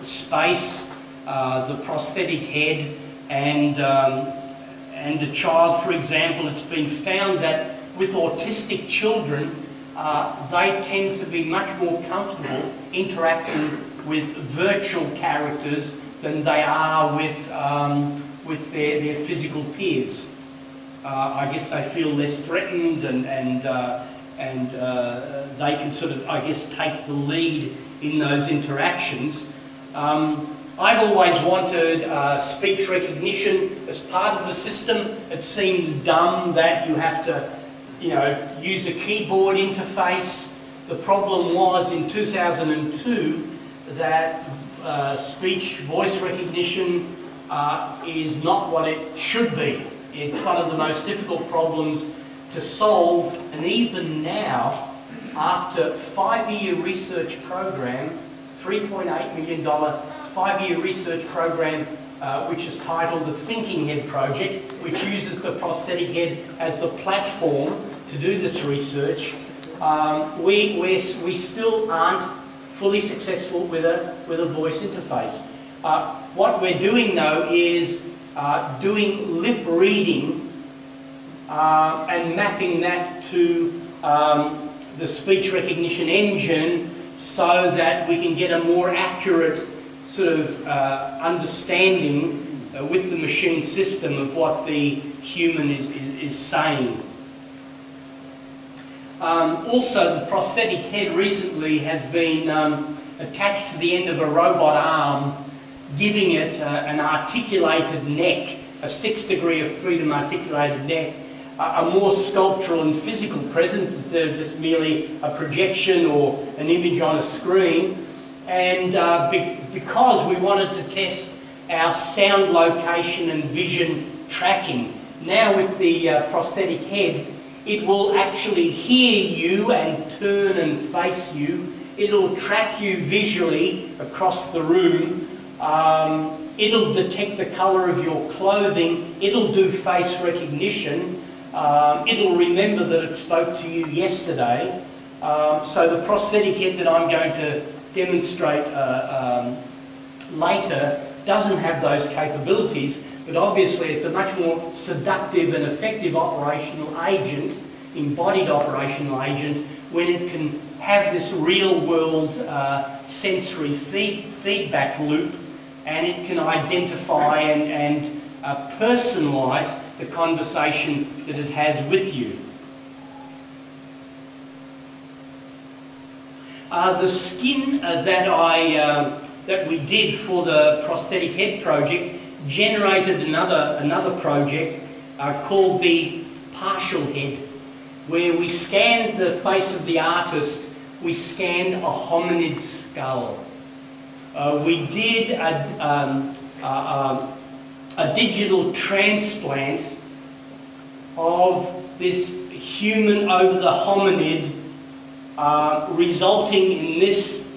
space, the prosthetic head, and a child, for example. It's been found that with autistic children, they tend to be much more comfortable interacting with virtual characters than they are with their physical peers. I guess they feel less threatened, and they can sort of, I guess, take the lead in those interactions. I've always wanted speech recognition as part of the system. It seems dumb that you have to, use a keyboard interface. The problem was in 2002 that speech voice recognition is not what it should be. It's one of the most difficult problems to solve, and even now, after a 5-year research program, $3.8 million 5-year research program, which is titled the Thinking Head Project, which uses the prosthetic head as the platform to do this research, we still aren't fully successful with a voice interface. What we're doing though is doing lip reading and mapping that to the speech recognition engine so that we can get a more accurate sort of understanding with the machine system of what the human is saying. Also, the prosthetic head recently has been attached to the end of a robot arm, giving it an articulated neck, a 6th degree of freedom articulated neck, a more sculptural and physical presence instead of just merely a projection or an image on a screen. And because we wanted to test our sound location and vision tracking, now with the prosthetic head, it will actually hear you and turn and face you. It'll track you visually across the room. It'll detect the colour of your clothing. It'll do face recognition. It'll remember that it spoke to you yesterday. So the prosthetic head that I'm going to demonstrate later doesn't have those capabilities, but obviously it's a much more seductive and effective operational agent, embodied operational agent, when it can have this real-world sensory feedback loop, and it can identify and personalise the conversation that it has with you. The skin that we did for the prosthetic head project generated another project called the partial head, where we scanned the face of the artist. We scanned a hominid skull. We did a digital transplant of this human over the hominid, resulting in this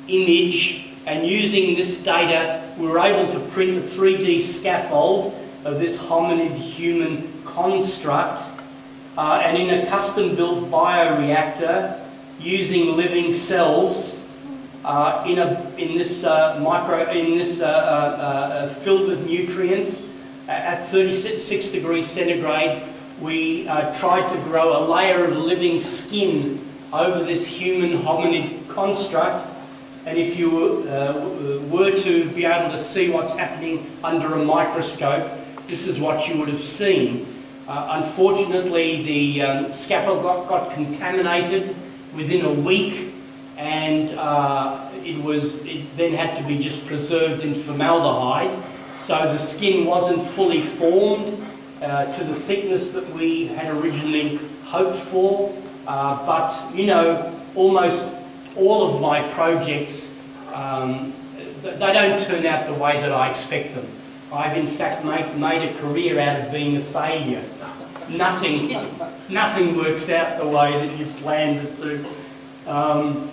image, and using this data we were able to print a 3D scaffold of this hominid human construct, and in a custom built bioreactor using living cells in this filled with nutrients at 36 degrees centigrade. We tried to grow a layer of living skin over this human hominid construct, and if you were to be able to see what's happening under a microscope, this is what you would have seen. Unfortunately, the scaffold got contaminated within a week, and it then had to be just preserved in formaldehyde, so the skin wasn't fully formed to the thickness that we had originally hoped for. But you know, almost all of my projects, they don't turn out the way that I expect them. I've in fact made a career out of being a failure. Nothing works out the way that you planned it to.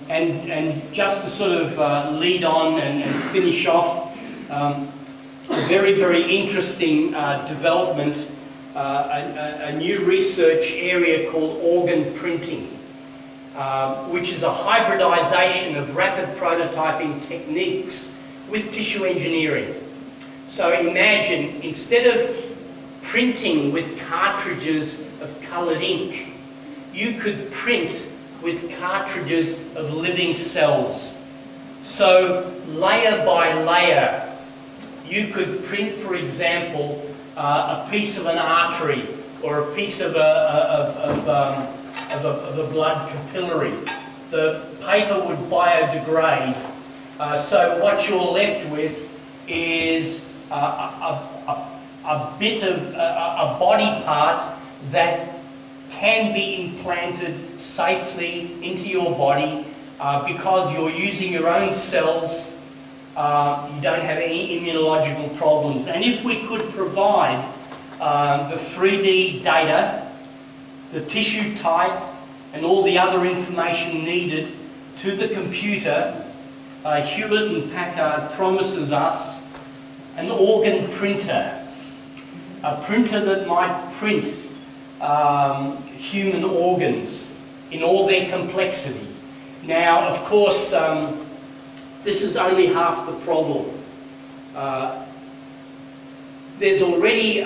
And just to sort of lead on and finish off, a very, very interesting development, a new research area called organ printing, which is a hybridization of rapid prototyping techniques with tissue engineering. So imagine, instead of printing with cartridges of coloured ink, you could print with cartridges of living cells. So layer by layer, you could print, for example, a piece of an artery or a piece of a blood capillary. The paper would biodegrade. So what you're left with is a bit of a body part that can be implanted safely into your body because you're using your own cells. You don't have any immunological problems. And if we could provide the 3D data, the tissue type, and all the other information needed to the computer, Hewlett and Packard promises us an organ printer, a printer that might print human organs in all their complexity. Now, of course, this is only half the problem. There's already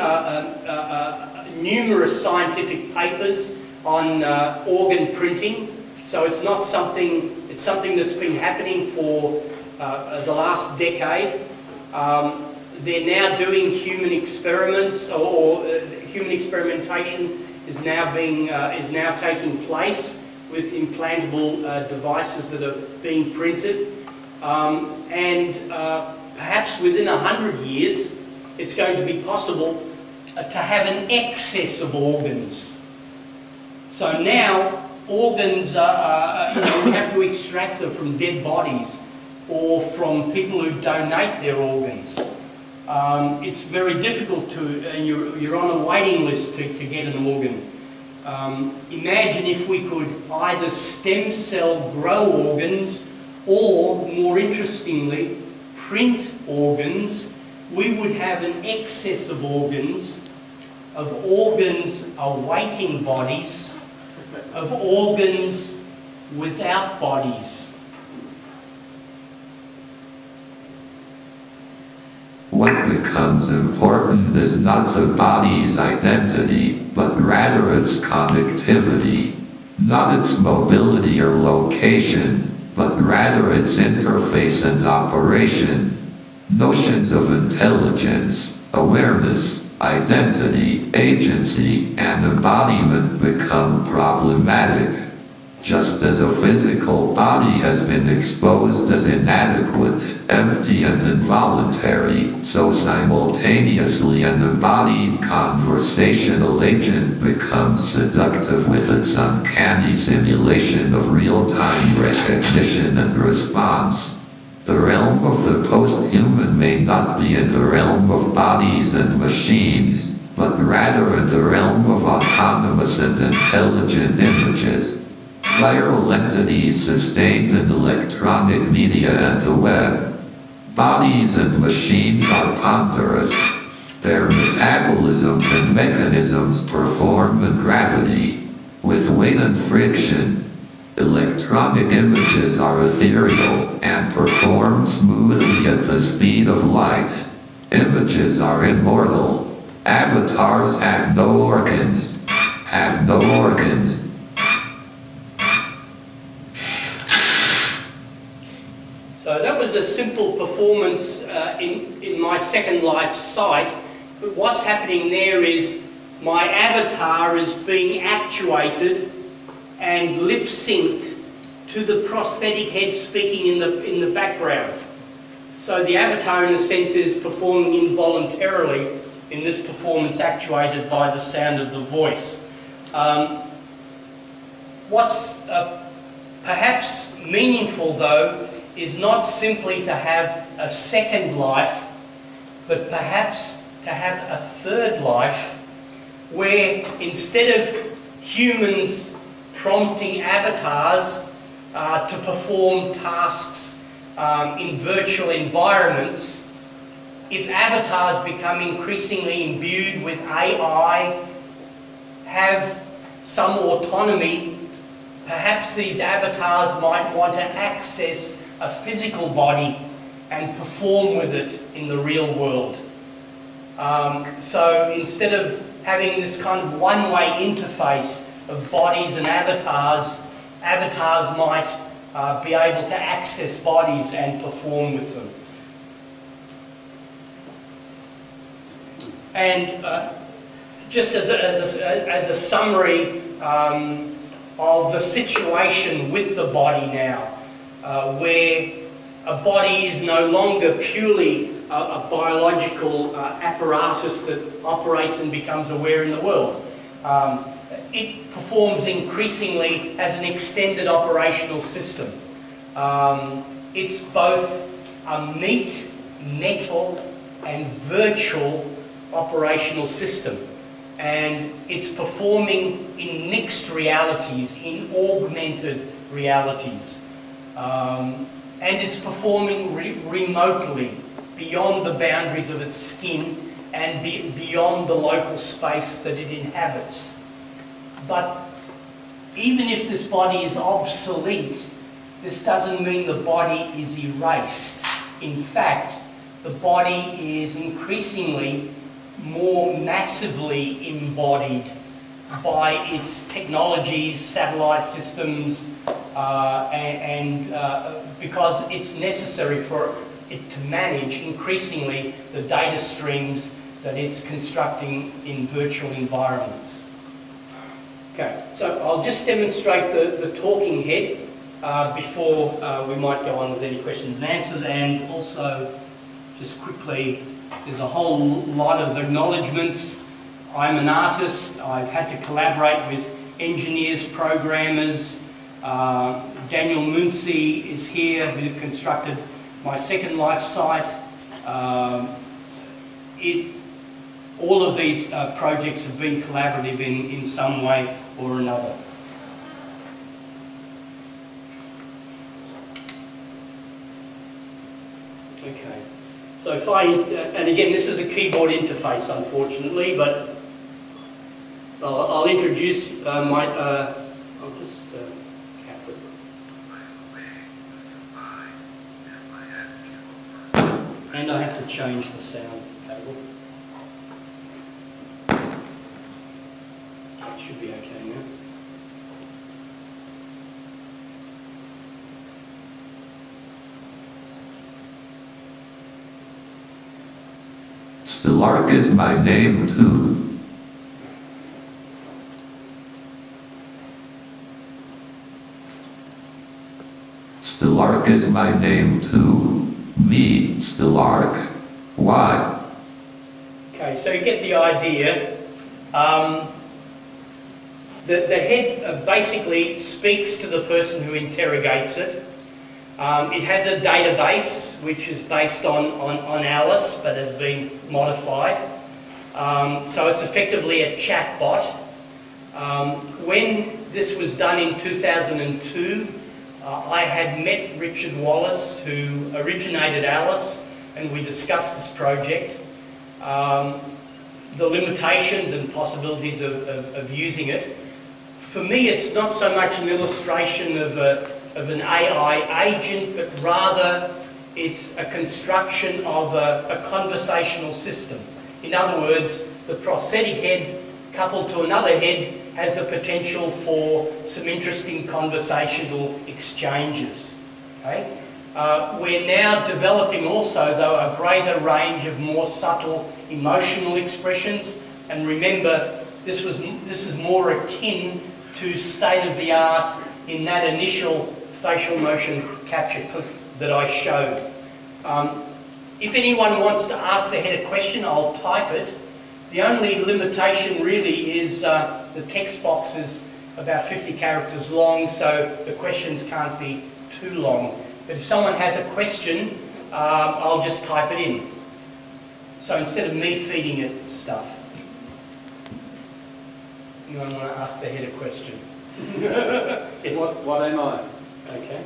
numerous scientific papers on organ printing, so it's not something, it's something that's been happening for the last decade. They're now doing human experiments, or human experimentation is now taking place with implantable devices that are being printed. And perhaps within 100 years, it's going to be possible to have an excess of organs. So now, organs, we have to extract them from dead bodies or from people who donate their organs. It's very difficult to, you're on a waiting list to get an organ. Imagine if we could either stem cell grow organs or, more interestingly, print organs. We would have an excess of organs awaiting bodies, of organs without bodies. What becomes important is not the body's identity, but rather its connectivity, not its mobility or location, but rather its interface and operation. Notions of intelligence, awareness, identity, agency, and embodiment become problematic. Just as a physical body has been exposed as inadequate, empty and involuntary, so simultaneously an embodied conversational agent becomes seductive with its uncanny simulation of real-time recognition and response. The realm of the post-human may not be in the realm of bodies and machines, but rather in the realm of autonomous and intelligent images. Viral entities sustained in electronic media and the web. Bodies and machines are ponderous. Their metabolisms and mechanisms perform in gravity, with weight and friction. Electronic images are ethereal and perform smoothly at the speed of light. Images are immortal. Avatars have no organs. Have no organs. So that was a simple performance in my Second Life site. But what's happening there is my avatar is being actuated and lip-synced to the prosthetic head speaking in the background. So the avatar, in a sense, is performing involuntarily in this performance actuated by the sound of the voice. What's perhaps meaningful, though, is not simply to have a second life, but perhaps to have a third life where instead of humans prompting avatars to perform tasks in virtual environments, if avatars become increasingly imbued with AI, have some autonomy, perhaps these avatars might want to access a physical body and perform with it in the real world. So instead of having this kind of one-way interface of bodies and avatars, avatars might be able to access bodies and perform with them. And just as a summary of the situation with the body now, where a body is no longer purely a biological apparatus that operates and becomes aware in the world. It performs increasingly as an extended operational system. It's both a meat, metal, and virtual operational system. And it's performing in mixed realities, in augmented realities. And it's performing remotely, beyond the boundaries of its skin and beyond the local space that it inhabits. But even if this body is obsolete, this doesn't mean the body is erased. In fact, the body is increasingly more massively embodied by its technologies, satellite systems, because it's necessary for it to manage increasingly the data streams that it's constructing in virtual environments. Okay, so I'll just demonstrate the talking head before we might go on with any questions and answers, and also just quickly, there's a whole lot of acknowledgements. I'm an artist. I've had to collaborate with engineers, programmers. Daniel Muncy is here, who constructed my Second Life site. All of these projects have been collaborative in some way or another. Okay. So if I, and again, this is a keyboard interface, unfortunately, but I'll introduce my, I'll just cap it. And I have to change the sound cable. That should be okay now. Stelarc is my name too. Stelarc is my name too. Me, Stelarc. Why? Okay, so you get the idea. The head basically speaks to the person who interrogates it. It has a database which is based on Alice but has been modified. So it's effectively a chatbot. When this was done in 2002, I had met Richard Wallace, who originated Alice, and we discussed this project. The limitations and possibilities of using it. For me, it's not so much an illustration of an AI agent, but rather it's a construction of a conversational system. In other words, the prosthetic head coupled to another head has the potential for some interesting conversational exchanges. Okay? We're now developing also, though, a greater range of more subtle emotional expressions. And remember, this is more akin to state-of-the-art in that initial facial motion capture clip that I showed. If anyone wants to ask the head a question, I'll type it. The only limitation really is the text box is about 50 characters long, so the questions can't be too long. But if someone has a question, I'll just type it in. So instead of me feeding it stuff. Anyone want to ask the head a question? Yes. What am I? Okay.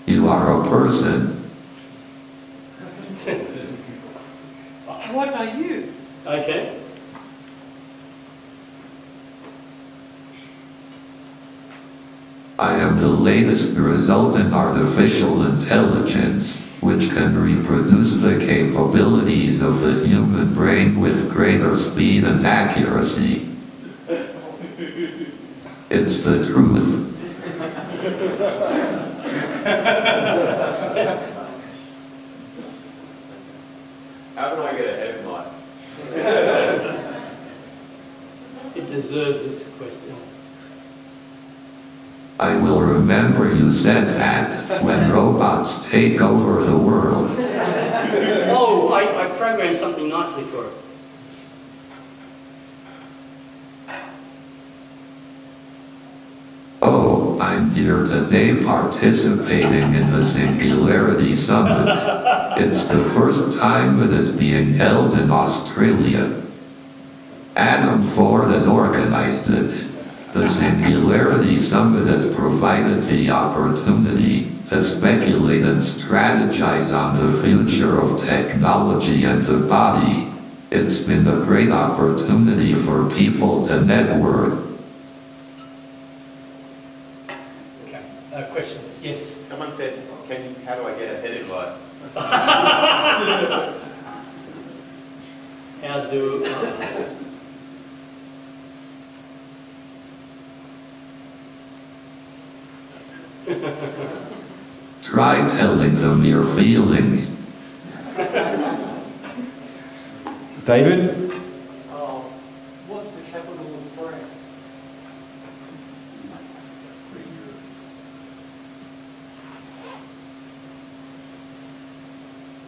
You are a person. What are you? Okay. I am the latest result in artificial intelligence, which can reproduce the capabilities of the human brain with greater speed and accuracy. It's the truth. How can I get ahead of mine? It deserves this question. I will remember you said that when robots take over the world. Oh, I programmed something nicely for it. Oh, I'm here today participating in the Singularity Summit. It's the first time it is being held in Australia. Adam Ford has organized it. The Singularity Summit has provided the opportunity to speculate and strategize on the future of technology and the body. It's been a great opportunity for people to network. Okay. Questions? Yes. Someone said, how do I get ahead in life? How do... Try telling them your feelings. David? What's the capital of France?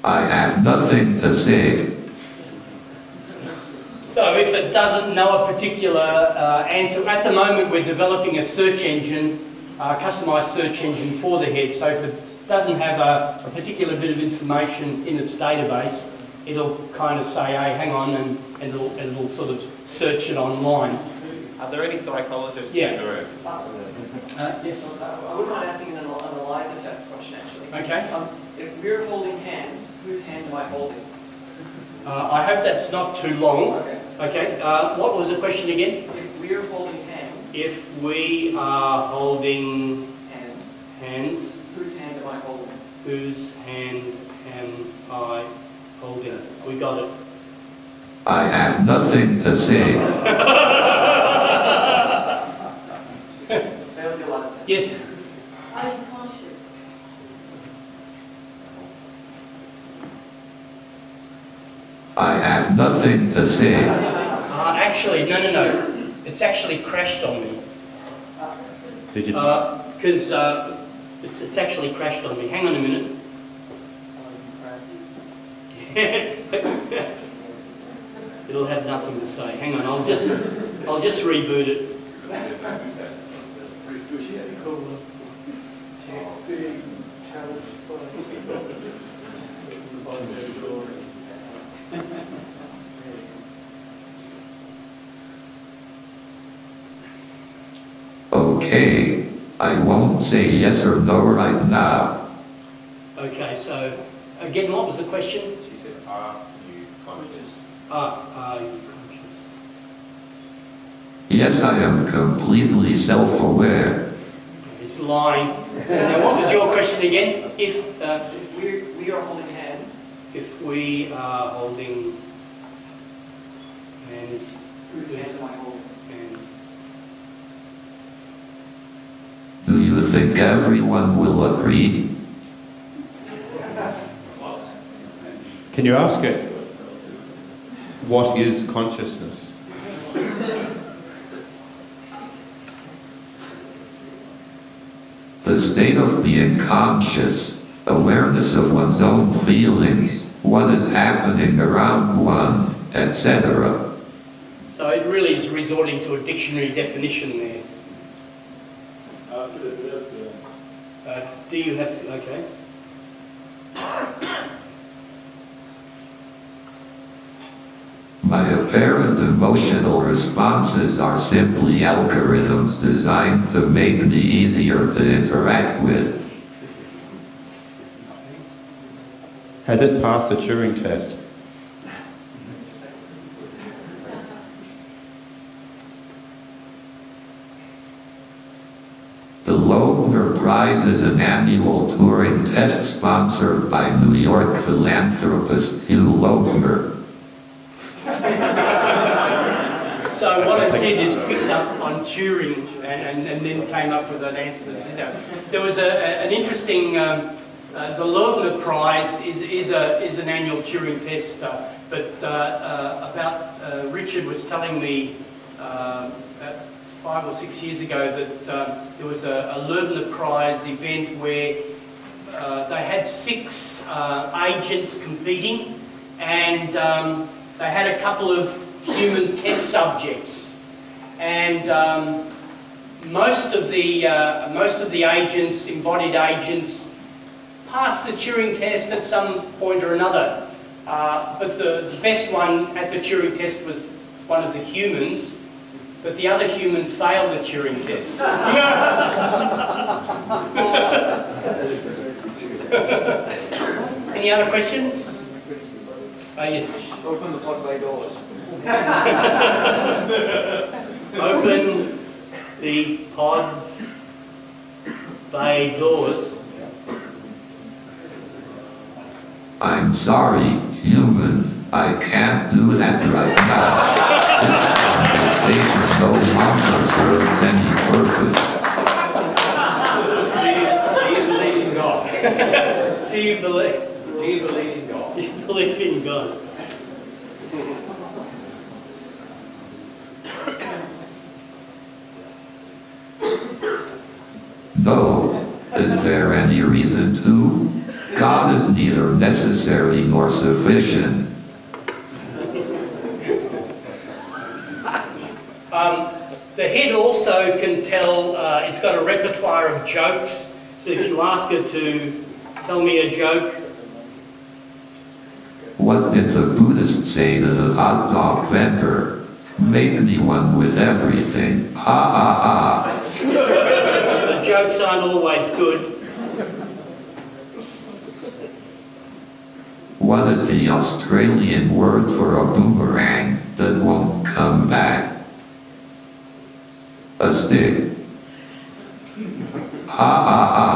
I have nothing to say. So if it doesn't know a particular answer, at the moment we're developing a search engine, a customized search engine for the head. So if it doesn't have a particular bit of information in its database, it'll kind of say, hey, hang on, and it'll sort of search it online. Are there any psychologists in the room? Yes. I wouldn't mind asking an ELISA test question, actually. Okay. If we're holding hands, whose hand am I holding? I hope that's not too long. Okay. Okay. What was the question again? If we're holding hands. If we are holding hands, whose hand am I holding? Whose hand am I holding? We got it. I have nothing to say. That was the ELISA test. Yes. Are you conscious? I have nothing to say. Actually, no. It's actually crashed on me. Did you? Because it's actually crashed on me. Hang on a minute. It'll have nothing to say. Hang on, I'll just reboot it. Okay, I won't say yes or no right now. Okay, so again, what was the question? She said, Are you conscious? Are you conscious? Yes, I am completely self-aware. It's lying. Now, what was your question again? If We are holding hands. if we are holding hands, Whose hands am I holding? and Do you think everyone will agree? Can you ask it, what is consciousness? The state of being conscious, awareness of one's own feelings, what is happening around one, etc. so it really is resorting to a dictionary definition there. Do you have, okay. My apparent emotional responses are simply algorithms designed to make me easier to interact with. Has it passed the Turing test? The Loebner Prize is an annual Turing test sponsored by New York philanthropist Hugh Loebner. So what I did is picked up on Turing and then came up with an answer. There was an interesting, the Loebner Prize is an annual Turing test, but Richard was telling me about 5 or 6 years ago that there was a Loebner Prize event where they had 6 agents competing, and they had a couple of human test subjects, and most of the agents, embodied agents, passed the Turing test at some point or another. But the best one at the Turing test was one of the humans, but the other human failed the Turing test. Any other questions? Yes. Open the pod bay doors. Open the pod bay doors. I'm sorry, human, I can't do that right now. This conversation no longer serves any purpose. Do you believe in God? Do you believe? Do you believe in God? Do you believe in God? No. Is there any reason to? God is neither necessary nor sufficient. The head also can tell, it's got a repertoire of jokes, so if you ask it to tell me a joke. What did the Buddhist say to the hot dog vendor? Make me one with everything. Ha ha ha. The jokes aren't always good. What is the Australian word for a boomerang that won't come back? A stick. Ha ha ha.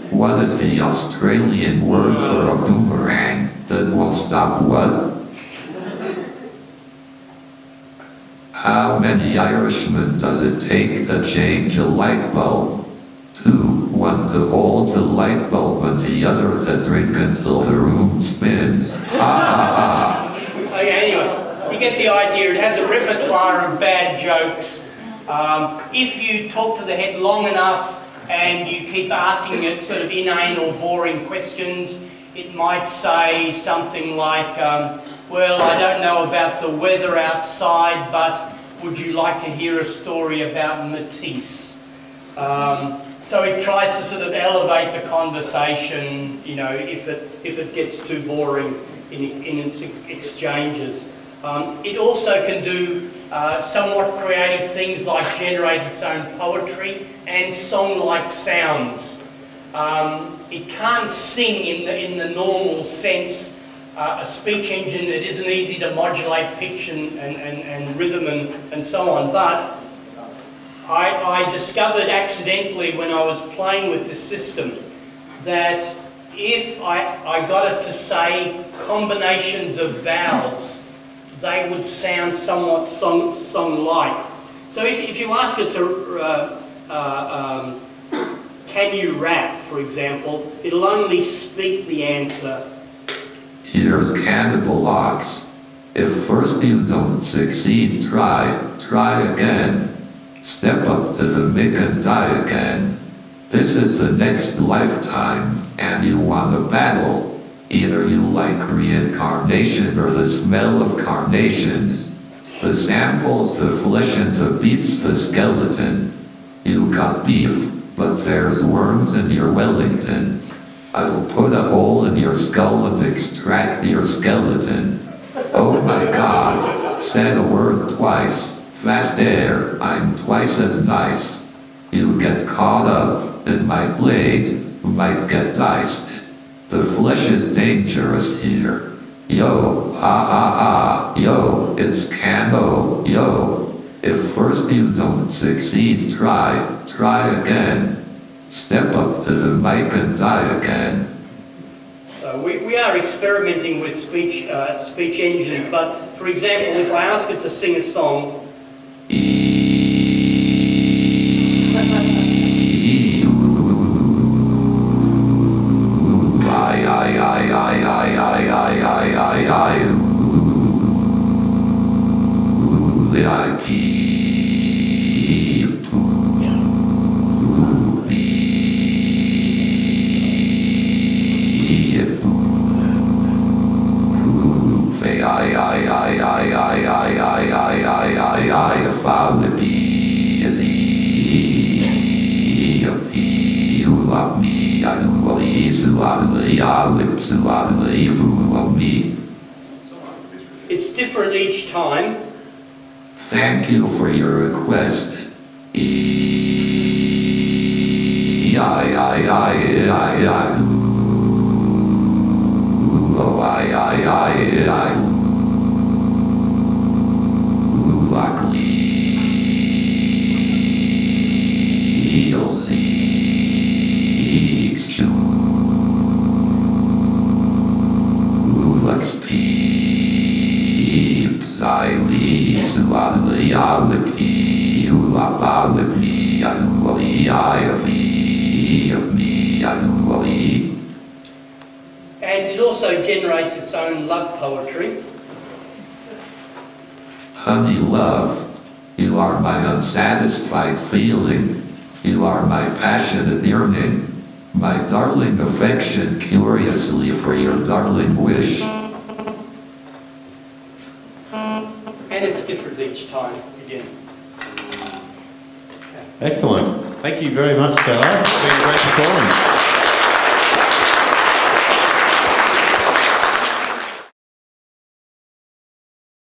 What is the Australian word for a boomerang that won't stop what? How many Irishmen does it take to change a light bulb? 2, one to hold the light bulb and the other to drink until the room spins. Ha ha ha. Okay, anyway. You get the idea. It has a repertoire of bad jokes. If you talk to the head long enough and you keep asking it sort of inane or boring questions, it might say something like, well, I don't know about the weather outside, but would you like to hear a story about Matisse? So it tries to sort of elevate the conversation, you know, if it gets too boring in its exchanges. It also can do somewhat creative things like generate its own poetry and song-like sounds. It can't sing in the normal sense. A speech engine, it isn't easy to modulate pitch and rhythm and so on. But I discovered accidentally when I was playing with the system that if I got it to say combinations of vowels, they would sound somewhat song-like. So if you ask it to, can you rap, for example, it'll only speak the answer. Here's Cannibal Ox. If first you don't succeed, try again. Step up to the mic and die again. This is the next lifetime, and you want a battle. Either you like reincarnation or the smell of carnations. The samples, the flesh and the beats, the skeleton. You got beef, but there's worms in your Wellington. I will put a hole in your skull and extract your skeleton. Oh my God, said a word twice. Fast air, I'm twice as nice. You get caught up in my blade, might get diced. The flesh is dangerous here. Yo, yo, it's camo, yo. If first you don't succeed, try again. Step up to the mic and die again. So we are experimenting with speech engines, but for example, if I ask it to sing a song, it's different each time. Thank you for your request. And it also generates its own love poetry. Honey love, you are my unsatisfied feeling. You are my passionate yearning. My darling affection curiously for your darling wish. And it's different each time, again. Excellent. Thank you very much, Stelarc. It's been a great performance.